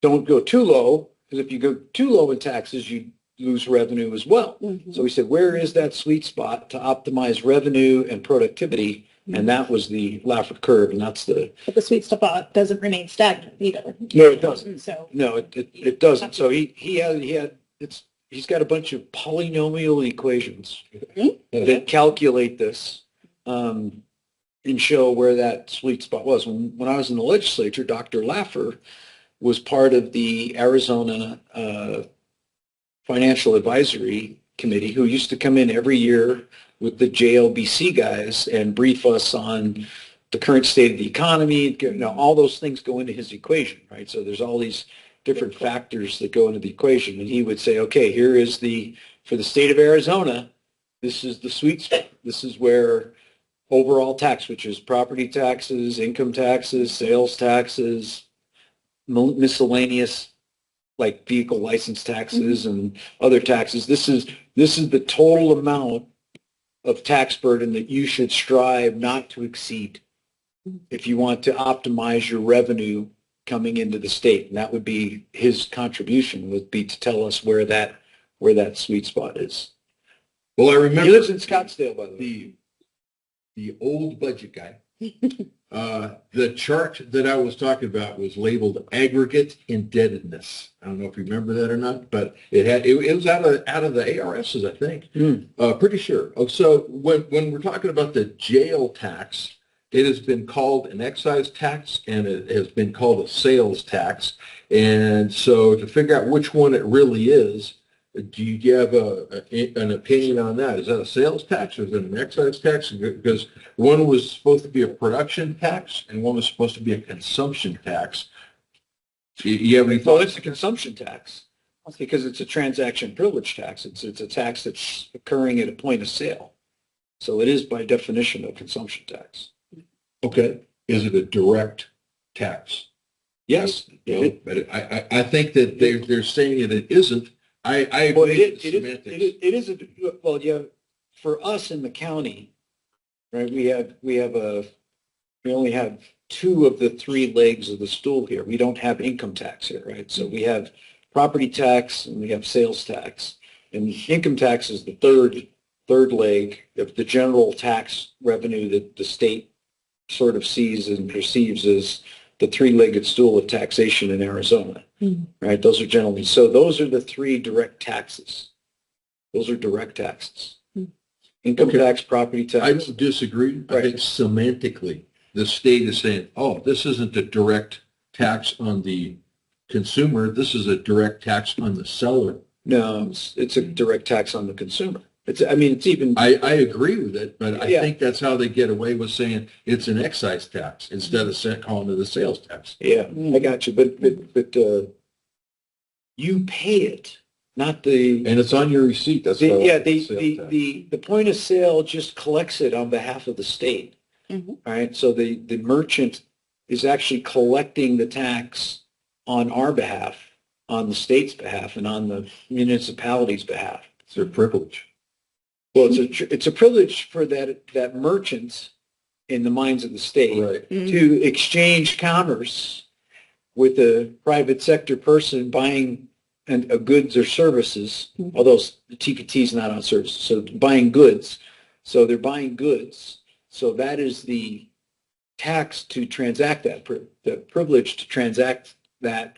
don't go too low, because if you go too low in taxes, you lose revenue as well. So we said, where is that sweet spot to optimize revenue and productivity? And that was the Laffer curve, and that's But the sweet spot doesn't remain stagnant either. No, it doesn't. So No, it doesn't. So he's got a bunch of polynomial equations that calculate this and show where that sweet spot was. When I was in the legislature, Dr. Laffer was part of the Arizona Financial Advisory Committee, who used to come in every year with the JLBC guys and brief us on the current state of the economy. You know, all those things go into his equation, right? So there's all these different factors that go into the equation. And he would say, okay, here is for the state of Arizona, this is the sweet spot. This is where overall tax, which is property taxes, income taxes, sales taxes, miscellaneous like vehicle license taxes and other taxes. This is the total amount of tax burden that you should strive not to exceed if you want to optimize your revenue coming into the state, and that would be his contribution, would be to tell us where that sweet spot is. Well, I He remember lives in Scottsdale, by the way. the old budget guy. The chart that I was talking about was labeled aggregate indebtedness. I don't know if you remember that or not, but it was out of the ARSs, I think. Pretty sure. Oh, so when we're talking about the jail tax, it has been called an excise tax and it has been called a sales tax. And so to figure out which one it really is, do you have an opinion on that? Is that a sales tax or is it an excise tax? Because one was supposed to be a production tax and one was supposed to be a consumption tax. You have any Well, thoughts? it's a consumption tax because it's a transaction privilege tax. It's a tax that's occurring at a point of sale. So it is by definition a consumption tax. Okay. Is it a direct tax? Yes. No, but I think that they're saying that it isn't. I Well, agree it with the semantics. is, well, yeah, for us in the county, right, we only have two of the three legs of the stool here. We don't have income tax here, right? So we have property tax and we have sales tax. And income tax is the third leg of the general tax revenue that the state sort of sees and perceives as the three-legged stool of taxation in Arizona, right? Those are generally, so those are the three direct taxes. Those are direct taxes. Income Okay. tax, property I tax. don't disagree. I Right. think semantically, the state is saying, oh, this isn't a direct tax on the consumer. This is a direct tax on the seller. No, it's a direct tax on the consumer. It's even, I agree with it, but I Yeah. think that's how they get away with saying it's an excise tax instead of calling it a sales tax. yeah, I got you. But you pay it, not the, And it's on your receipt. That's how yeah, it's a sales tax. the point of sale just collects it on behalf of the state. Mhm. All right, so the merchant is actually collecting the tax on our behalf, on the state's behalf, and on the municipality's behalf. It's their privilege. Well, it's a privilege for that merchant in the minds of the state Right. to exchange commerce with a private sector person buying a goods or services, although the TPT is not on services, so buying goods. So they're buying goods. So that is the tax to transact that, the privilege to transact that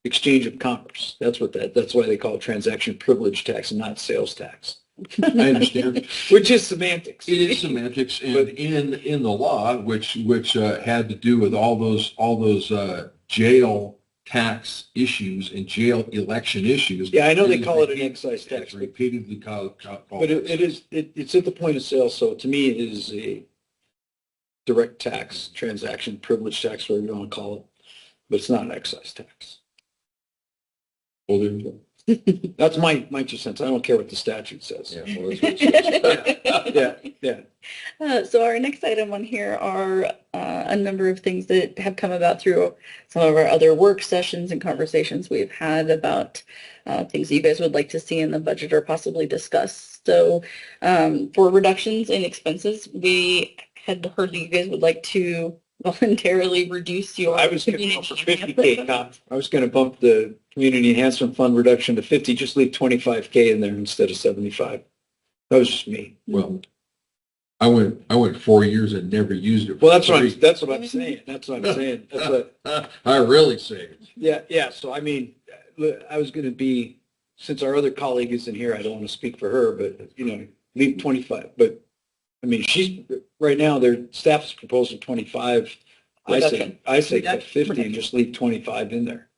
exchange of commerce. That's why they call it transaction privilege tax and not sales tax, I understand. which is semantics. It is semantics, and But- in the law, which had to do with all those jail tax issues and jail election issues. Yeah, I know they is call it an repeat- excise tax, It's repeatedly called. but it's at the point of sale. So to me, it is a direct tax, transaction privilege tax, whatever you want to call it, but it's not an excise tax. Well, there you go. That's my 2 cents. I don't care what the statute says. Yeah, well, that's what it says. Yeah. So our next item on here are a number of things that have come about through some of our other work sessions and conversations we've had about things that you guys would like to see in the budget or possibly discuss. So for reductions in expenses, we had heard that you guys would like to voluntarily reduce your. I was going to go for 50K. I was going to bump the community enhancement fund reduction to 50, just leave 25K in there instead of 75. That was just me. Well, I went 4 years and never used it. Well, that's what I'm saying. That's what I'm saying. That's what, I really saved. yeah. So, I mean, I was going to be, since our other colleague isn't here, I don't want to speak for her, but, leave 25. But, I mean, right now, their staff's proposing 25. Reduction. I say cut 50 and just leave 25 in there.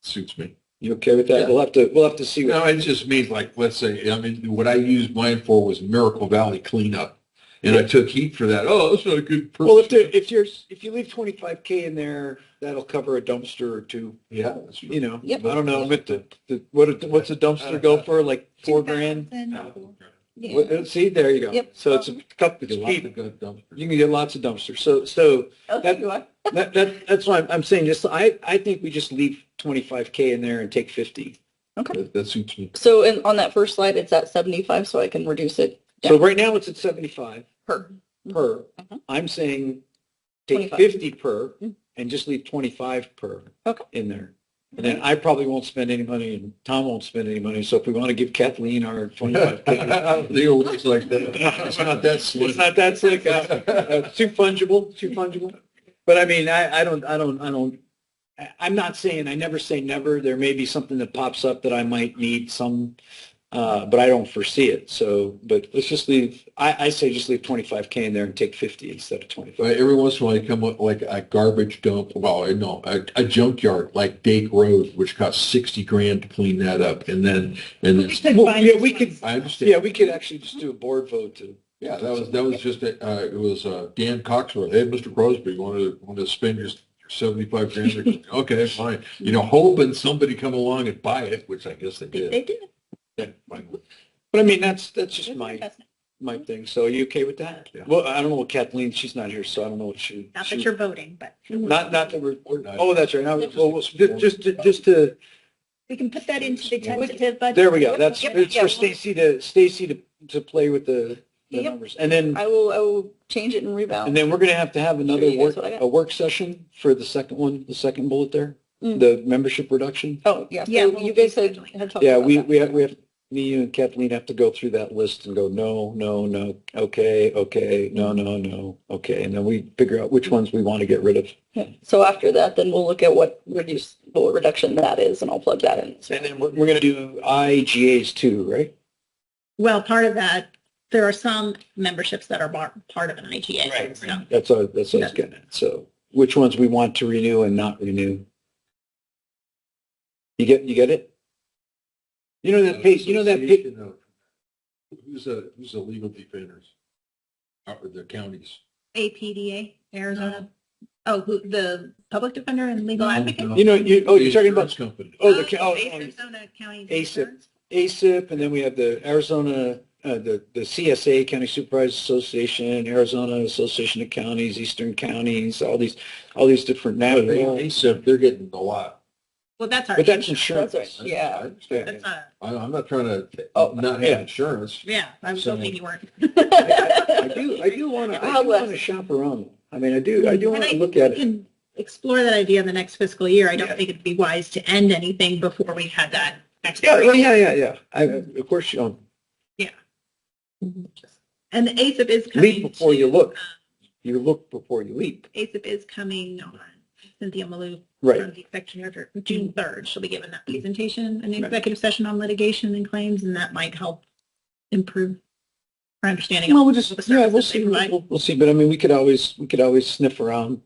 Suits me. You okay with that? Yeah. We'll have to see. No, it just means like, let's say, what I used mine for was Miracle Valley cleanup. And I took heat for that. Oh, that's not a good person. Well, if you leave 25K in there, that'll cover a dumpster or two. Yeah. That's true. Yep. I don't know. But what's a dumpster go for? Like $4,000? Yeah. See, there you go. Yep. So it's a couple. Get lots of good dumpsters. You can get lots of dumpsters. So Okay, you are. that's why I'm saying. I think we just leave 25K in there and take 50. Okay. That suits me. So on that first slide, it's at 75, so I can reduce it So right now it's at 75 per. per. Mhm. I'm saying take 25. 50 per, and just leave 25 per Okay. in there. And then I probably won't spend any money and Tom won't spend any money. So if we want to give Kathleen our 25K, They always like that. It's not that slick. it's not that slick, too fungible. But I mean, I'm not saying, I never say never. There may be something that pops up that I might need some, but I don't foresee it. So, but let's just leave, I say just leave 25K in there and take 50 instead of 25. But every once in a while, you come up like a garbage dump, well, no, a junkyard like Dake Road, which costs 60 grand to clean that up. And then, We could Well, find yeah, we could, I understand. yeah, we could actually just do a board vote to. Yeah, that was just, it was Dan Coxworth. Hey, Mr. Crosby, you want to spend your 75 grand? Okay, fine. You know, hoping somebody come along and buy it, which I guess they They did. did. Yeah, fine. But I mean, that's just Good my investment. thing. So are you okay with that? Yeah. Well, I don't know what Kathleen, she's not here, so I don't know what she. Not she- that you're voting, but Not that we're, not. oh, that's right. Now, well, just to, we can put that into the tentative budget. there we go. That's, Yep. it's Yeah, for we'll- Stacy to play with the Yep. numbers. And then, I will change it and and rebalance. then we're going to have another you guys what I got. a work session for the second one, the second bullet there, Mm. the membership reduction. Oh, yeah. Yeah, So we'll you guys be had scheduling. talked Yeah, about that. we have, me, you and Kathleen have to go through that list and go, no, okay, no, okay. And then we figure out which ones we want to get rid of. Yeah. So after that, then we'll look at what reduction that is, and I'll plug that in. And then we're going to do IGAs too, right? Well, part of that, there are some memberships that are part of an IGA. Right. So That's what I was getting at. So which ones we want to renew and not renew. You get it? You know that page, Association of- Who's the legal defenders? The counties. APDA, Arizona. Oh, the public defender and legal advocate? You know, you're talking about, Insurance company. Arizona County ASIP. Insurance. ASIP, and then we have the Arizona, the CSA, County Supervisors Association, Arizona Association of Counties, Eastern Counties, all these different national. ASIP, they're getting a lot. Well, that's our. But that's insurance. That's right. Yeah. I understand. That's not, I'm not trying to Oh, not yeah. have insurance. yeah, I was So- hoping you weren't. I do want to shop around. I mean, I do want And I to look think at we it. can explore that idea in the next fiscal year. I don't Yeah. think it'd be wise to end anything before we've had that Yeah, expiration. yeah. Of course, you don't And the ASIP is coming. leap before you to, look. You look before you leap. ASIP is coming on Cynthia Malou Right. from the executive director, June 3rd. She'll be giving that presentation, an executive session on litigation and claims, and that might help improve our understanding. Well, of we'll the just, services we'll they see. provide. We'll see. But I mean, we could always sniff around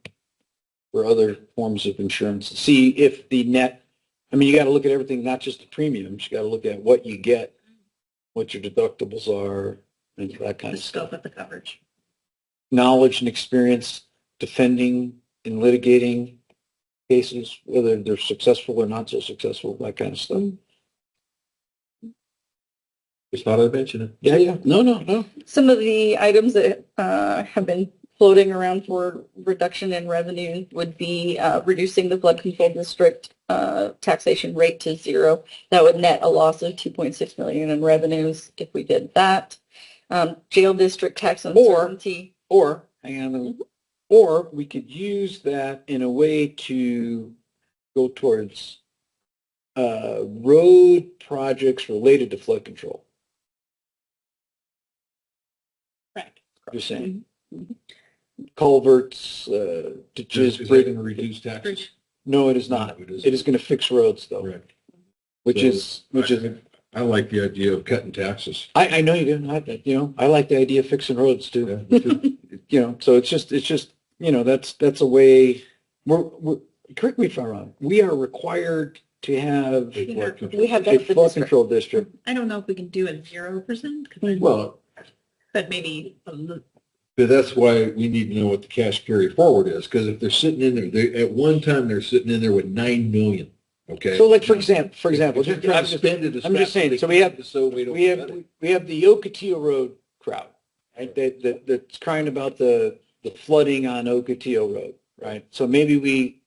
for other forms of insurance. See if the net, I mean, you got to look at everything, not just the premiums. You got to look at what you get, what your deductibles are, and that kind The of stuff. scope of the coverage. Knowledge and experience defending and litigating cases, whether they're successful or not so successful, that kind of stuff. Just thought I'd mention it. Yeah. No. Some of the items that have been floating around for reduction in revenue would be reducing the flood control district taxation rate to 0. That would net a loss of 2.6 million in revenues if we did that. Jail district tax uncertainty. Or, hang on a minute, or we could use that in a way to go towards road projects related to flood control. Correct. Just saying. Culverts, ditches, Is that bridge. going to reduce taxes? No, it is not. No, it isn't. It is going to fix roads though, Correct. which So, is, I like the idea of cutting taxes. I know you do. I like the idea of fixing roads too. Yeah, me too. So it's just, that's a way, we're, correct me if I'm wrong, we are required to have Big flood control. We have a that for the flood district. control district. I don't know if we can do it 0%, Well, but maybe a little. but that's why we need to know what the cash carry forward is, because if they're sitting in there, at one time, they're sitting in there with 9 million, okay? So like, for example, If they're trying to spend it as I'm just fast saying, as so they we have- can, so we don't we spend it. have the Ocotillo Road crowd, right? That's crying about the flooding on Ocotillo Road, right? So maybe we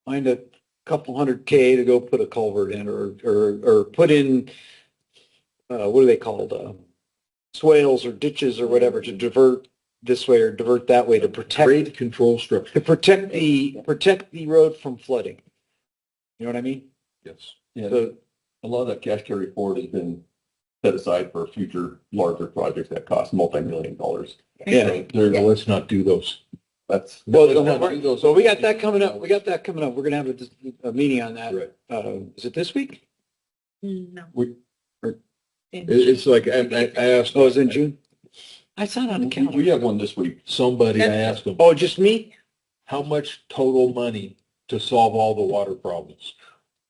find a couple $100K to go put a culvert in or put in, what are they called? Swales or ditches or whatever to divert this way or divert that way to protect, Grade control structure. protect the road from flooding. You know what I mean? Yes. Yeah, So, a lot of that cash carry forward has been set aside for future larger projects that cost multi-million dollars. yeah. So there, Well, let's not do those. that's, Well, Let's not do those. so we got that coming up. We got that coming up. We're going to have a meeting on that. Right. Is it this week? No. It's like, I asked. Oh, it's in June? I saw it on the we calendar. have one this week. Somebody, I asked them, Oh, just me? how much total money to solve all the water problems?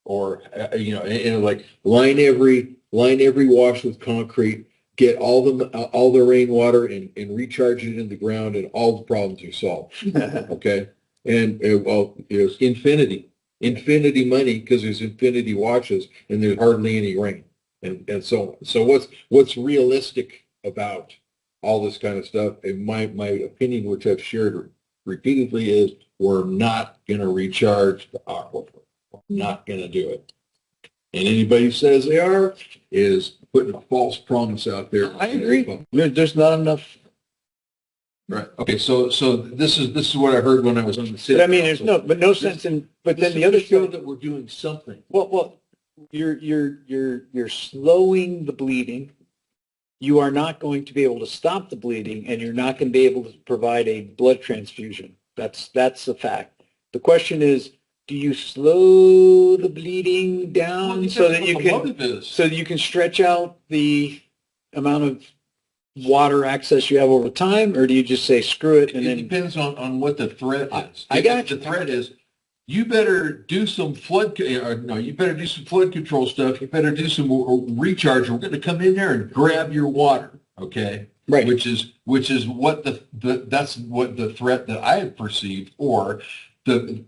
Or, and like line every wash with concrete, get all the rainwater and recharge it in the ground and all the problems are solved. Okay. And well, there's infinity money because there's infinity washes and there's hardly any rain. And so what's realistic about all this kind of stuff? And my opinion, which I've shared repeatedly, is we're not going to recharge the aquifer. We're not going to do it. And anybody who says they are is putting a false promise out there. I agree. There's not enough. Right. Okay. So this is what I heard when I was on the city. But I mean, there's council. no sense in, but then the other show thing, that we're doing something. well, you're slowing the bleeding. You are not going to be able to stop the bleeding, and you're not going to be able to provide a blood transfusion. That's a fact. The question is, do you slow the bleeding down so that you can stretch out the amount of water access you have over time, or do you just say screw it and It then? depends on what the threat is. I got The you. threat is you better do some you better do some flood control stuff. You better do some recharge. We're going to come in there and grab your water. Okay. Right. Which is what that's what the threat that I have perceived, or the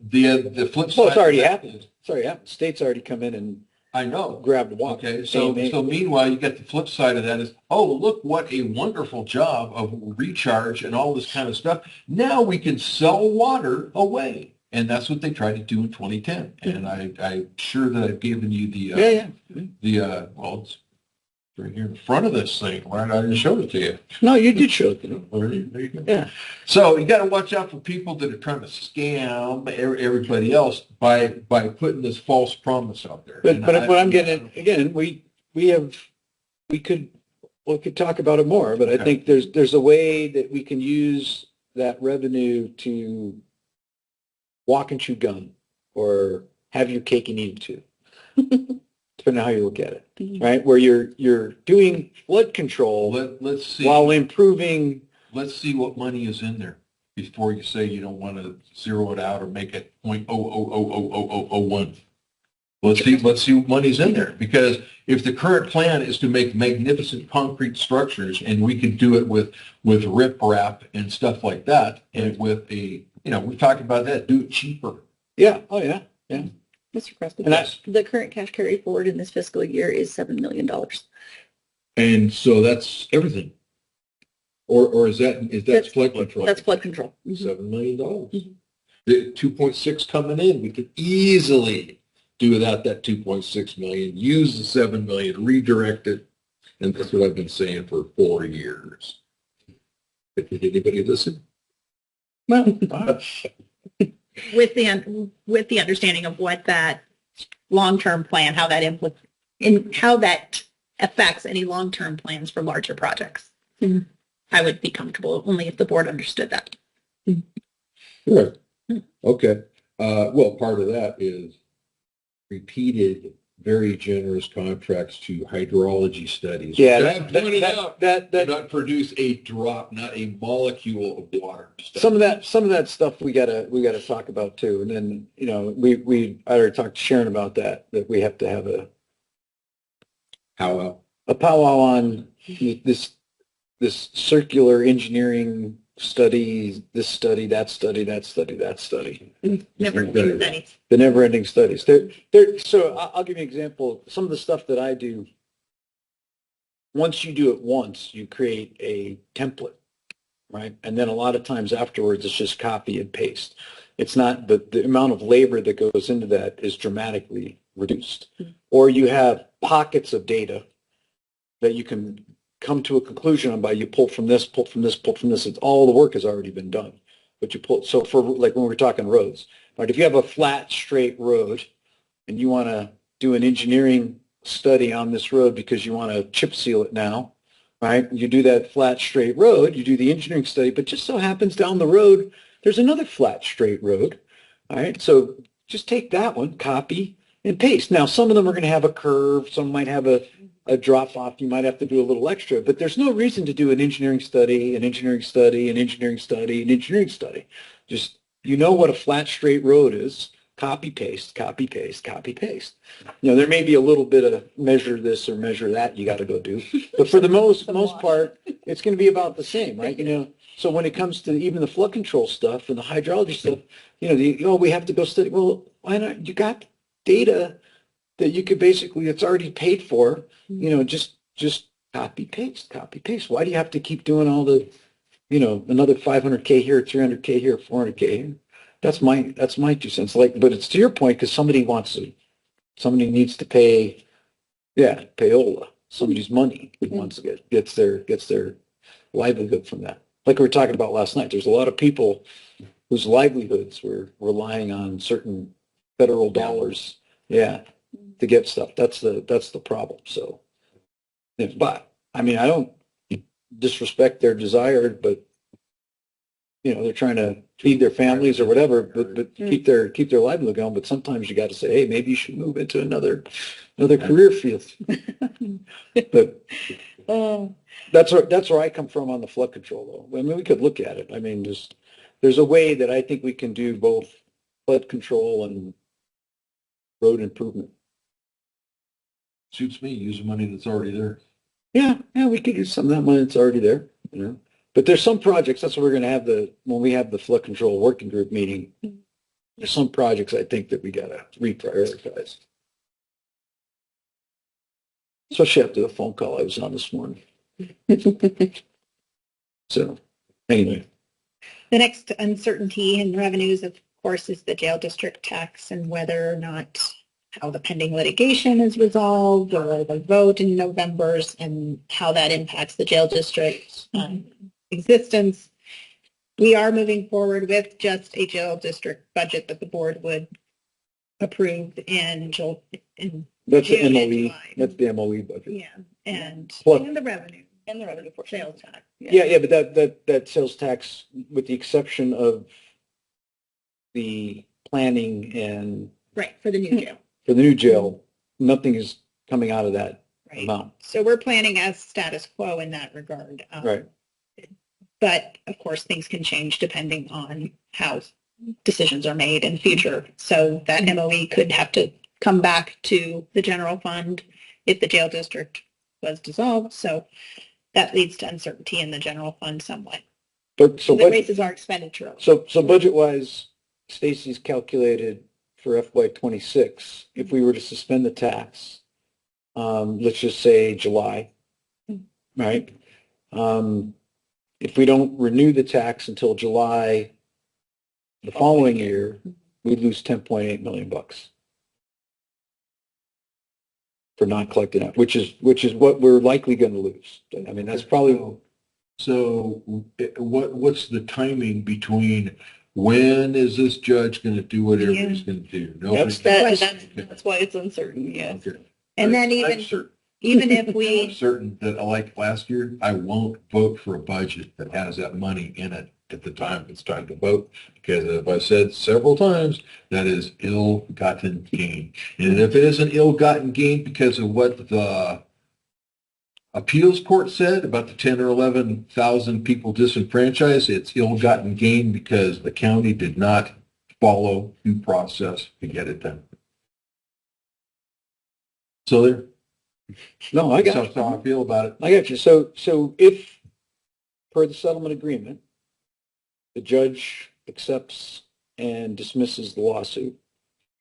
flip side. Well, it's already of that happened. is- It's already happened. States already come in and I know. grab the water. Okay, so meanwhile, you got the flip side of that is, oh, look what a wonderful job of recharge and all this kind of stuff. Now we can sell water away. And that's what they tried to do in 2010. And I'm sure that I've given you well, it's right here in front of this thing. Why did I just show it to you? No, you did show it to me. There you go. Yeah. So you got to watch out for people that are trying to scam everybody else by putting this false promise out there. But And what I'm getting at, again, we could talk about it more, but I Okay. think there's a way that we can use that revenue to walk and chew gum or have your cake and eat it too. Depending on how you look at it, right? Where you're doing flood control let's see. while improving. Let's see what money is in there before you say you don't want to zero it out or make it 0.0000001. Let's see what money's in there, because if the current plan is to make magnificent concrete structures, and we could do it with riprap and stuff like that, and with we've talked about that, do it cheaper. Yeah. Oh yeah. Yeah. Mr. Preston, And that's- the current cash carry forward in this fiscal year is $7 million. And so that's everything. Or is that flood control? That's flood control. Mhm. $7 million. Mhm. The 2.6 coming in, we could easily do without that 2.6 million, use the 7 million, redirect it. And that's what I've been saying for 4 years. Did anybody listen? Well, With the understanding of what that long-term plan, how that affects any long-term plans for larger projects. Mhm. I would be comfortable only if the board understood that. Sure. Okay. Well, part of that is repeated, very generous contracts to hydrology studies. yeah. Which I've pointed out That do not produce a drop, not a molecule of water. some of that stuff we gotta talk about too. And then I already talked to Sharon about that we have to have How a powwow on this circular engineering study, this study, that study, that study, that study. Never do that. The never-ending studies. So I'll give you an example. Some of the stuff that I do, once you do it once, you create a template, right? And then a lot of times afterwards, it's just copy and paste. It's not the amount of labor that goes into that is dramatically reduced. Or you have pockets of data that you can come to a conclusion on by you pull from this, pull from this, pull from this. It's all the work has already been done. But you pull, so for like when we're talking roads, right? If you have a flat, straight road and you want to do an engineering study on this road because you want to chip seal it now, right? You do that flat, straight road, you do the engineering study, but just so happens down the road, there's another flat, straight road, all right? So just take that one, copy, and paste. Now, some of them are going to have a curve. Some might have a drop off. You might have to do a little extra, but there's no reason to do an engineering study, an engineering study, an engineering study, an engineering study. Just, you know what a flat, straight road is. Copy, paste, copy, paste, copy, paste. You know, there may be a little bit of measure this or measure that you got to go do, but for the most part, it's going to be about the same, right? You know, so when it comes to even the flood control stuff and the hydrology stuff, you know, we have to go study. Well, why not? You got data that you could basically, it's already paid for, you know, just copy, paste, copy, paste. Why do you have to keep doing all the, you know, another 500K here, 300K here, 400K here? That's my 2 cents. Like, but it's to your point because somebody needs to pay, payola, somebody's money wants to gets their livelihood from that. Like we were talking about last night, there's a lot of people whose livelihoods were relying on certain federal dollars, to get stuff. That's the problem. So, but I mean, I don't disrespect their desire, but you know, they're trying to feed their families or whatever, but keep their livelihood going. But sometimes you got to say, hey, maybe you should move into another career field. But that's where I come from on the flood control, though. I mean, we could look at it. I mean, there's a way that I think we can do both flood control and road improvement. Suits me, use the money that's already there. Yeah, we could use some of that money that's already there, you know. But there's some projects, that's what we're going to have when we have the flood control working group meeting. There's some projects I think that we got to reprioritize. Especially after the phone call I was on this morning. So, anyway. The next uncertainty in revenues, of course, is the jail district tax and whether or not how the pending litigation is resolved or the vote in November's and how that impacts the jail district's existence. We are moving forward with just a jail district budget that the board would approve in That's the June and MOE. July. That's the MOE budget. Yeah, and Plus- the revenue, And the revenue portion. sales tax. Yeah, but that sales tax, with the exception of the planning and Right, for the new jail. for the new jail, nothing is coming out of that Right. amount. So we're planning as status quo in that regard. Right. But of course, things can change depending on how decisions are made in the future. So that MOE could have to come back to the general fund if the jail district was dissolved. So that leads to uncertainty in the general fund somewhat. But So that raises our expenditure. So budget wise, Stacy's calculated for FY26, if we were to suspend the tax, let's just say July, right? If we don't renew the tax until July the following year, we'd lose $10.8 million for not collecting it, which is what we're likely going to lose. I mean, that's probably. So what's the timing between when is this judge going to do whatever Yeah. he's going to do? That's why it's uncertain, yes. Okay. And then I'm certain. even if I'm we, certain that, like last year, I won't vote for a budget that has that money in it at the time it's time to vote, because as I've said several times, that is ill-gotten gain. And if it isn't ill-gotten gain because of what the appeals court said about the 10 or 11,000 people disenfranchised, it's ill-gotten gain because the county did not follow due process to get it done. So there. No, I got That's how I feel about it. I got you. So if, per the settlement agreement, the judge accepts and dismisses the lawsuit,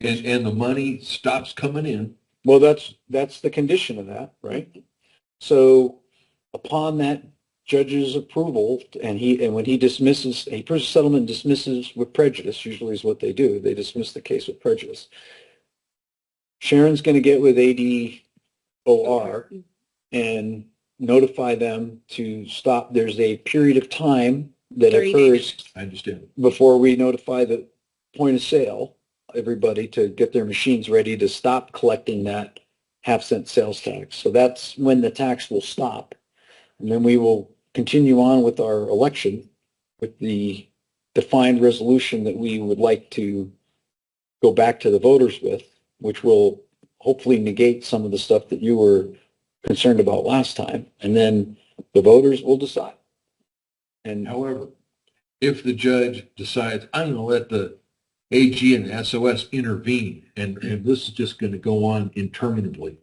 And the money stops coming in. well, that's the condition of that, right? So upon that judge's approval, and when he dismisses, he approves the settlement, dismisses with prejudice, usually is what they do. They dismiss the case with prejudice. Sharon's going to get with ADOR and notify them to stop. There's a period of time that 30 occurs days. I understand. before we notify the point of sale, everybody to get their machines ready to stop collecting that half-cent sales tax. So that's when the tax will stop. And then we will continue on with our election with the defined resolution that we would like to go back to the voters with, which will hopefully negate some of the stuff that you were concerned about last time. And then the voters will decide. And However, if the judge decides, I'm going to let the AG and the SOS intervene, and this is just going to go on interminably,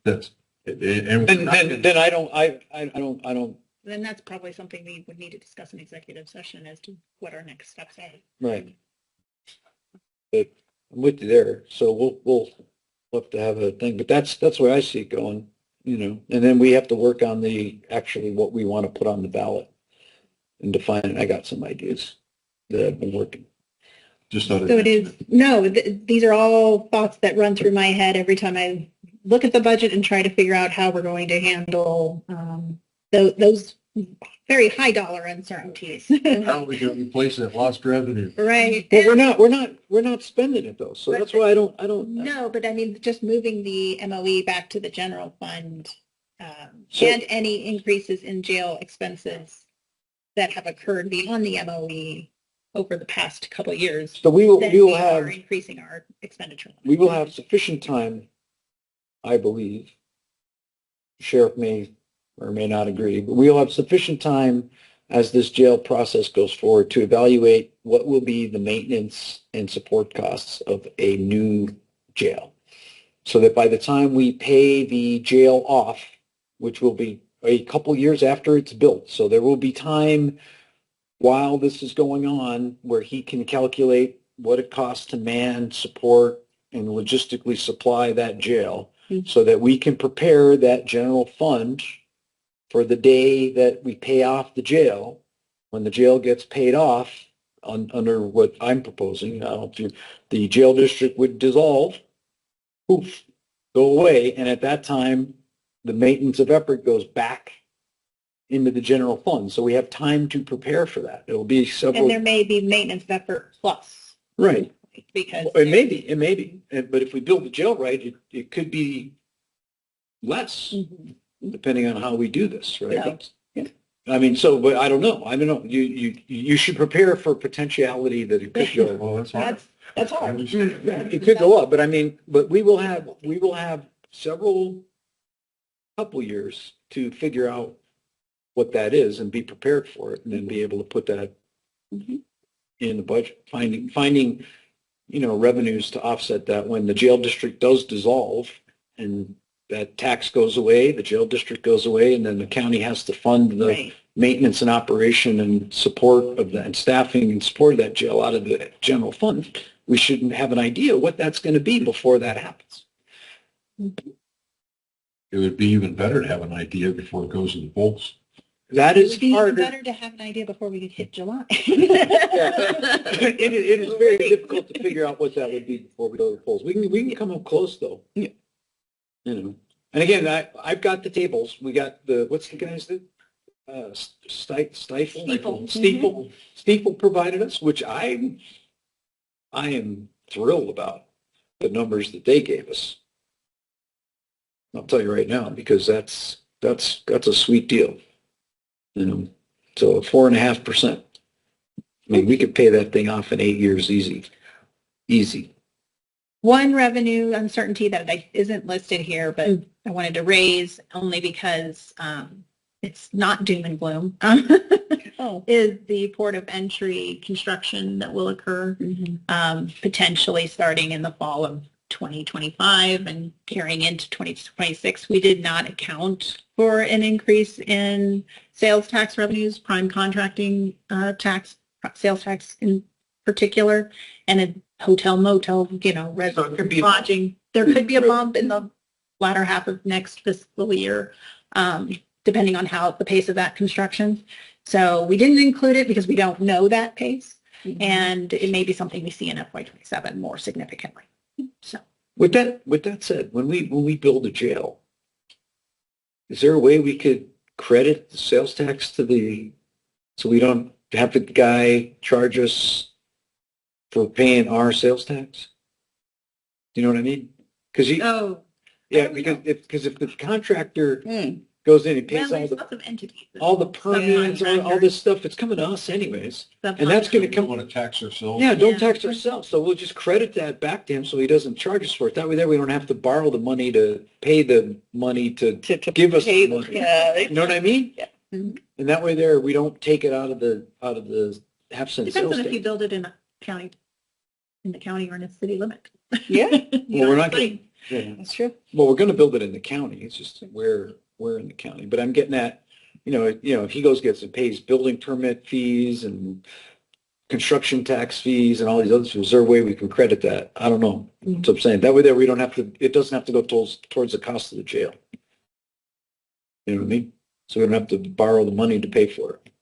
that's, and then I don't, Then that's probably something we would need to discuss in executive session as to what our next steps are. right. But I'm with you there. So we'll have to have a thing, but that's the way I see it going, you know, and then we have to work on actually what we want to put on the ballot and define it. I got some ideas that I've been working. just thought So it is, no, these are all thoughts that run through my head every time I look at the budget and try to figure out how we're going to handle those very high dollar uncertainties. how are we going to replace that lost revenue? Right. Well, we're not spending it though. So that's why I don't. No, but I mean, just moving the MOE back to the general fund So- and any increases in jail expenses that have occurred beyond the MOE over the past couple of years, So we then will are have increasing our expenditure. sufficient time, I believe. Sheriff may or may not agree, but we'll have sufficient time as this jail process goes forward to evaluate what will be the maintenance and support costs of a new jail. So that by the time we pay the jail off, which will be a couple years after it's built, so there will be time while this is going on where he can calculate what it costs to man, support, and logistically supply that jail so that we can prepare that general fund for the day that we pay off the jail. When the jail gets paid off under what I'm proposing, the jail district would dissolve, poof, go away, and at that time, the maintenance of effort goes back into the general fund. So we have time to prepare for that. It'll be several. And there may be maintenance effort plus. Right. Because It may be. But if we build the jail right, it could be less, depending on how we do this, right? Yeah. I mean, but I don't know. You should prepare for potentiality that it could go. Well, that's hard. That's hard. It could go up, but I mean, but we will have couple years to figure out what that is and be prepared for it, and then be able to put that in the budget, finding, revenues to offset that when the jail district does dissolve and that tax goes away, the jail district goes away, and then the county has to fund the Right. maintenance and operation and support of that and staffing and support of that jail out of the general fund. We should have an idea what that's going to be before that happens. It would be even better to have an idea before it goes in the polls. That It is would be even harder. better to have an idea before we hit July. It is very difficult to figure out what that would be before we go to the polls. We can come up close though. Yeah. And again, I've got the tables. We got what's the guy's name? Stiefel provided us, which I am thrilled about the numbers that they gave us. I'll tell you right now, because that's a sweet deal. So 4.5%. I mean, we could pay that thing off in 8 years easy. One revenue uncertainty that isn't listed here, but I wanted to raise only because it's not doom and gloom, is the port of entry construction that will occur potentially starting in the fall of 2025 and carrying into 2026. We did not account for an increase in sales tax revenues, prime contracting tax, sales tax in particular, and a hotel, motel, resident lodging. There could be a bump in the latter half of next fiscal year, depending on how the pace of that construction. So we didn't include it because we don't know that pace, and it may be something we see in FY27 more significantly. So With that said, when we build a jail, is there a way we could credit the sales tax so we don't have the guy charge us for paying our sales tax? Do you know what I mean? Because Oh, yeah, because if the contractor Hmm. goes in and well, pays all there's the, lots of entities. all the permits, all this stuff, it's coming to us anyways. And that's going to We come, don't want to tax ourselves. yeah, don't Yeah. tax ourselves. So we'll just credit that back to him so he doesn't charge us for it. That way there we don't have to borrow the money to pay the money to To give us pay the money. Yeah. You know what I mean? Yeah. Mhm. And that way there, we don't take it out of the half cent Depends sales on if you tax. build it in a county, or in a city limit. Yeah, Well, we're not going to, that's true. well, we're going to build it in the county. It's just where we're in the county. But I'm getting at, if he gets and pays building permit fees and construction tax fees and all these other things, is there a way we can credit that? I don't know. That's what I'm saying. That way there, we don't have to, it doesn't have to go towards the cost of the jail. You know what I mean? So we don't have to borrow the money to pay for it.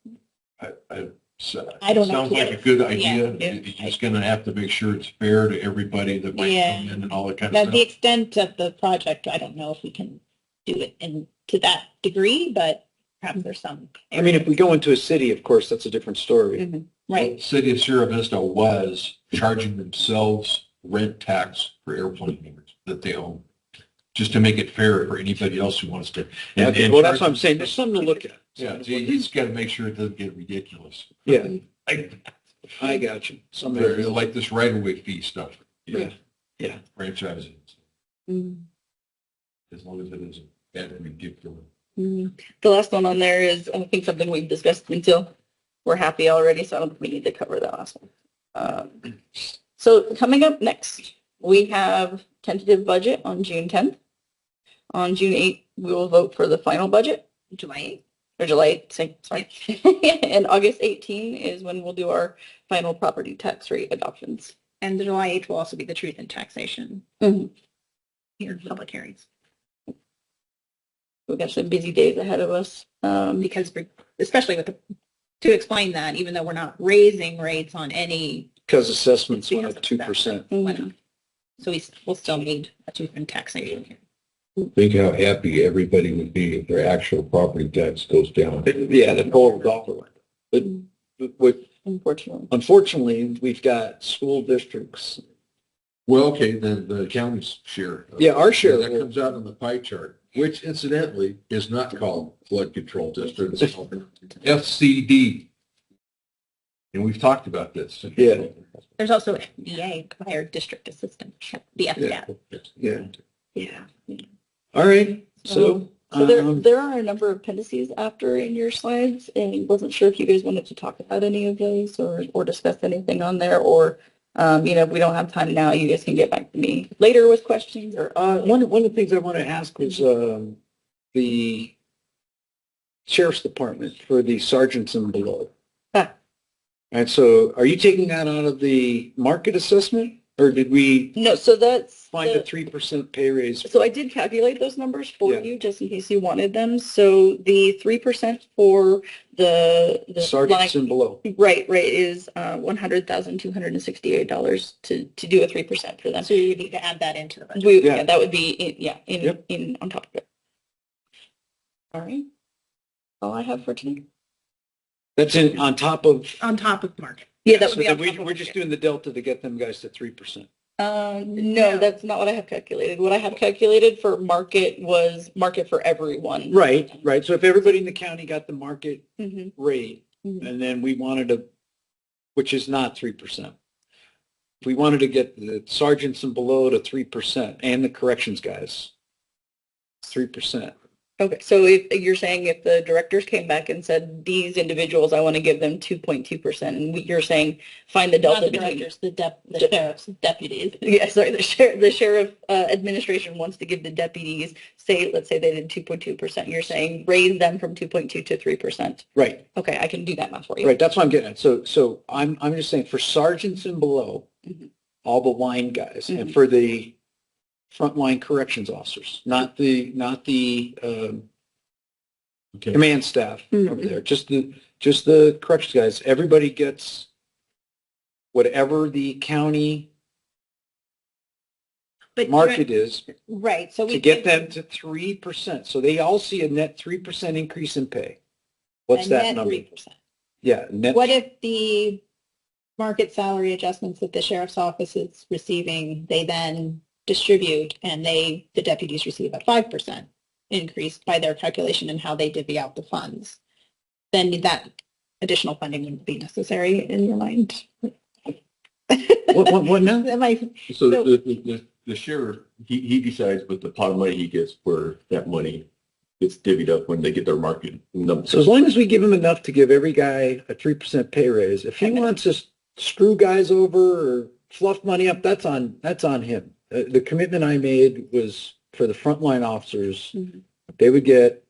I don't know. Sounds like a good idea. Yeah. You're just going to have to make sure it's fair to everybody that might Yeah. come in and all that kind Now, of the stuff. extent of the project, I don't know if we can do it to that degree, but perhaps there's some. I mean, if we go into a city, of course, that's a different story. Mhm. Right. City of Sierra Vista was charging themselves rent tax for airplane hangars that they own, just to make it fair for anybody else who wants to. and Well, that's what I'm charge- saying. There's something to look at. Yeah, so you just got to make sure it doesn't get ridiculous. Yeah, I, I got you. Somebody like this right-of-way fee stuff. Yeah. Yeah. Franchising, Mhm. as long as it isn't that ridiculous. The last one on there is, I think, something we've discussed until we're happy already, so I don't think we need to cover that last one. So coming up next, we have tentative budget on June 10th. On June 8th, we will vote for the final budget. July 8th. Or July 8th, sorry. And August 18 is when we'll do our final property tax rate adoptions. And the July 8th will also be the truth in taxation Mhm. here, public hearings. We've got some busy days ahead of us. Because especially to explain that, even though we're not raising rates on any, Because assessments went up 2%. Mhm. so we'll still need a truth in taxation here. Think how happy everybody would be if their actual property tax goes down. Yeah, the total dollar. But Unfortunately. we've got school districts. Well, okay, then the county's share. Yeah, our share. That comes out on the pie chart, which incidentally is not called flood control district, it's called FCD. And we've talked about this. Yeah. There's also FDA, Fire District Assistant, the FDAT. Yeah. Yeah. All right. So, So there are a number of appendices after in your slides, and wasn't sure if you guys wanted to talk about any of those or discuss anything on there, or, if we don't have time now, you guys can get back to me later with questions or. one of the things I want to ask was the sheriff's department for the sergeants and below. Ah. And so are you taking that out of the market assessment, or did we No, so that's. find a 3% pay raise? So I did calculate those numbers for Yeah. you, just in case you wanted them. So the 3% for the Sergeants and below. right, is $100,268 to do a 3% for them. So you need to add that into the budget. Yeah. Yeah, that would be, Yep. in on top of it. All right. All I have for today. That's on top of. On top of market. Yeah, that So would be then on top of we're it. just doing the delta to get them guys to 3%. No, No. that's not what I have calculated. What I have calculated for market was market for everyone. Right. So if everybody in the county got the market Mhm. rate, Mhm. and then we wanted to, which is not 3%. If we wanted to get the sergeants and below to 3% and the corrections guys, 3%. Okay, so if you're saying if the directors came back and said, these individuals, I want to give them 2.2%, and you're saying, find the Not delta the between. directors, the sheriff's deputies. Yeah, sorry, the sheriff administration wants to give the deputies, let's say they did 2.2%. You're saying raise them from 2.2 to 3%. Right. Okay, I can do that math for you. Right. That's what I'm getting at. So I'm just saying for sergeants and below, Mhm. all the line guys, and Mhm. for the frontline corrections officers, not the Okay. command staff Mhm. over there, just the corrections guys. Everybody gets whatever the county But market is right, so we to get did them to 3%. So they all see a net 3% increase in pay. What's a that net number? 3%. Yeah, net. What if the market salary adjustments that the sheriff's office is receiving, they then distribute and the deputies receive a 5% increase by their calculation and how they divvy out the funds? Then that additional funding wouldn't be necessary in your mind. What now? Am I, So So- the sheriff, he decides with the pot of money he gets where that money gets divvied up when they get their market numbers. So as long as we give him enough to give every guy a 3% pay raise, if he wants to screw guys over or fluff money up, that's on him. The commitment I made was for the frontline officers. Mhm. They would get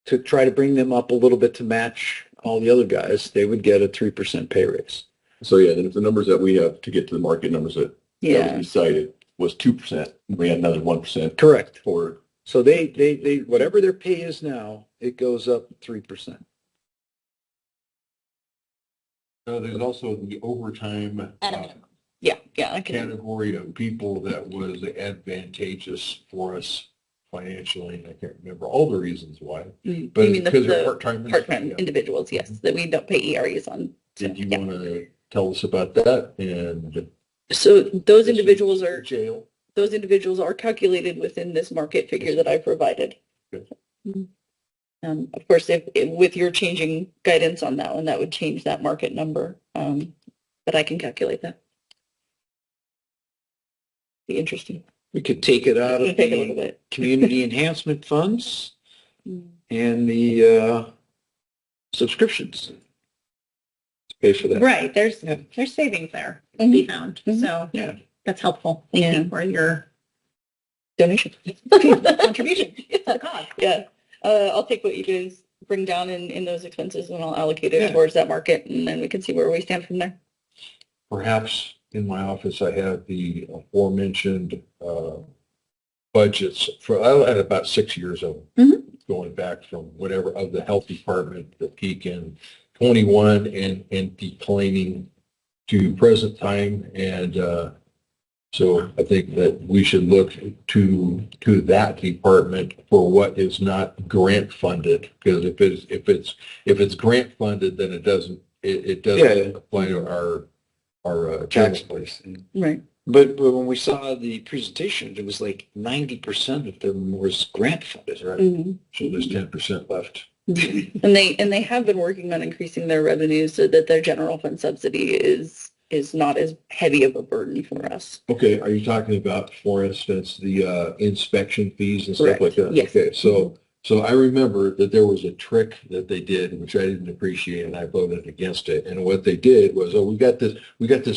to try to bring them up a little bit to match all the other guys. They would get a 3% pay raise. So yeah, then if the numbers that we have to get to the market numbers that Yeah. was decided was 2%, we had another 1% Correct. for, So they whatever their pay is now, it goes up 3%. There's also the overtime at a minimum. Yeah, I can. category of people that was advantageous for us financially, and I can't remember all the reasons why. You But mean because they're the part-time. part-time individuals, yes, that we don't pay EREs on. So, Did you yeah. want to tell us about that? And So those individuals are jail. calculated within this market figure that I provided. Good. Of course, if with your changing guidance on that one, that would change that market number. But I can calculate that. Be interesting. We could take it out of Take a little the bit. community enhancement funds Mm. and the subscriptions to pay for that. Right, there's Yeah. savings there to be Mhm. found. Mhm. So Yeah. that's helpful. Thank you for your Donation. contribution to the cause. Yeah. I'll take what you guys bring down in those expenses and I'll allocate it Yeah. towards that market and then we can see where we stand from there. Perhaps in my office, I have the aforementioned budgets for, I had about 6 years of them, going back from whatever of the health department, the peak in 21 and declining to present time. And so I think that we should look to that department for what is not grant funded, because if it's grant funded, then it doesn't apply to our Tax tax place. Right. But when we saw the presentation, it was like 90% of them was grant funded, right? Mm-hmm. So there's 10% left. And they have been working on increasing their revenues so that their general fund subsidy is not as heavy of a burden for us. Okay, are you talking about, for instance, the inspection fees and stuff Correct. like that? Yes. Okay, so I remember that there was a trick that they did, which I didn't appreciate, and I voted against it. And what they did was, we got this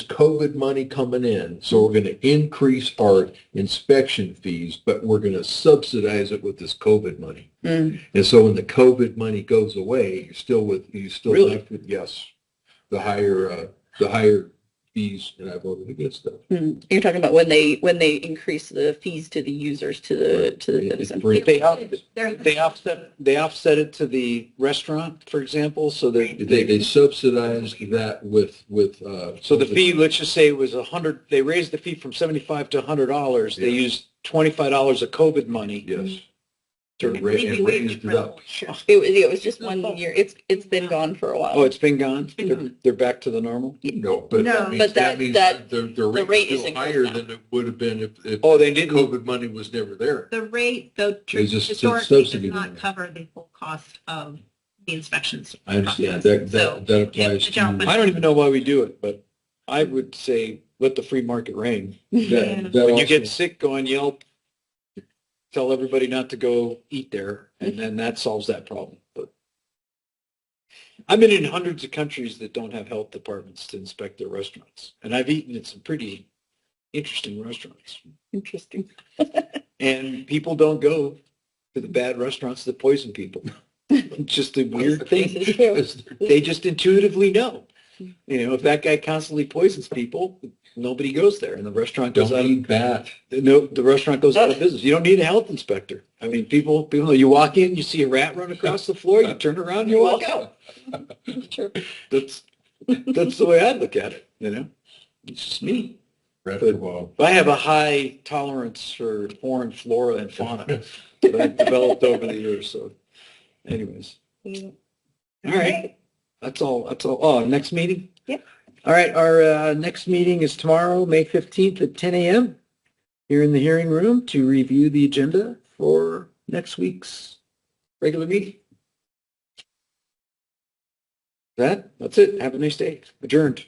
COVID money coming in, so we're going to increase our inspection fees, but we're going to subsidize it with this COVID money. Mm. And so when the COVID money goes away, you're still Really? left with, yes, the higher fees, and I voted against that. Mm. You're talking about when they increase the fees to the users, to the citizens. They offset it to the restaurant, for example, so They subsidized that with. so the fee, let's just say it was $100, they raised the fee from $75 to $100. They Yeah. used $25 of COVID money. Yes. To And raised it up. It was just 1 year. It's been gone for a while. Oh, it's been gone? They're back to the normal? No, but No. that means, But that means that- the rate rate's is still increased higher now. than it would have been if Oh, they didn't, COVID money was never there. The rate, though, It's just historically does subsidy not money. cover the full cost of the inspections. I understand, process. that applies the general to. I don't even know why we do it, but I would say let the free market reign. that When you also- get sick, go on Yelp, tell everybody not to go eat there, and then that solves that problem. But I've been in hundreds of countries that don't have health departments to inspect their restaurants, and I've eaten at some pretty interesting restaurants. Interesting. And people don't go to the bad restaurants that poison people. It's just a weird thing. This is true. They just intuitively know. You know, if that guy constantly poisons people, nobody goes there, and the restaurant goes Don't out. eat that. No, the restaurant goes out of business. You don't need a health inspector. I mean, people, you walk in, you see a rat run across the floor, you turn around, you walk out. Sure. That's the way I look at it. You know, it's just me. Retro, I have a high tolerance for foreign flora and fauna that I've developed over the years. So anyways, all right. That's all. That's all. Oh, next meeting? Yep. All right. Our next meeting is tomorrow, May 15th at 10 a.m. here in the hearing room to review the agenda for next week's regular meeting. That's it. Have a nice day. Adjourned.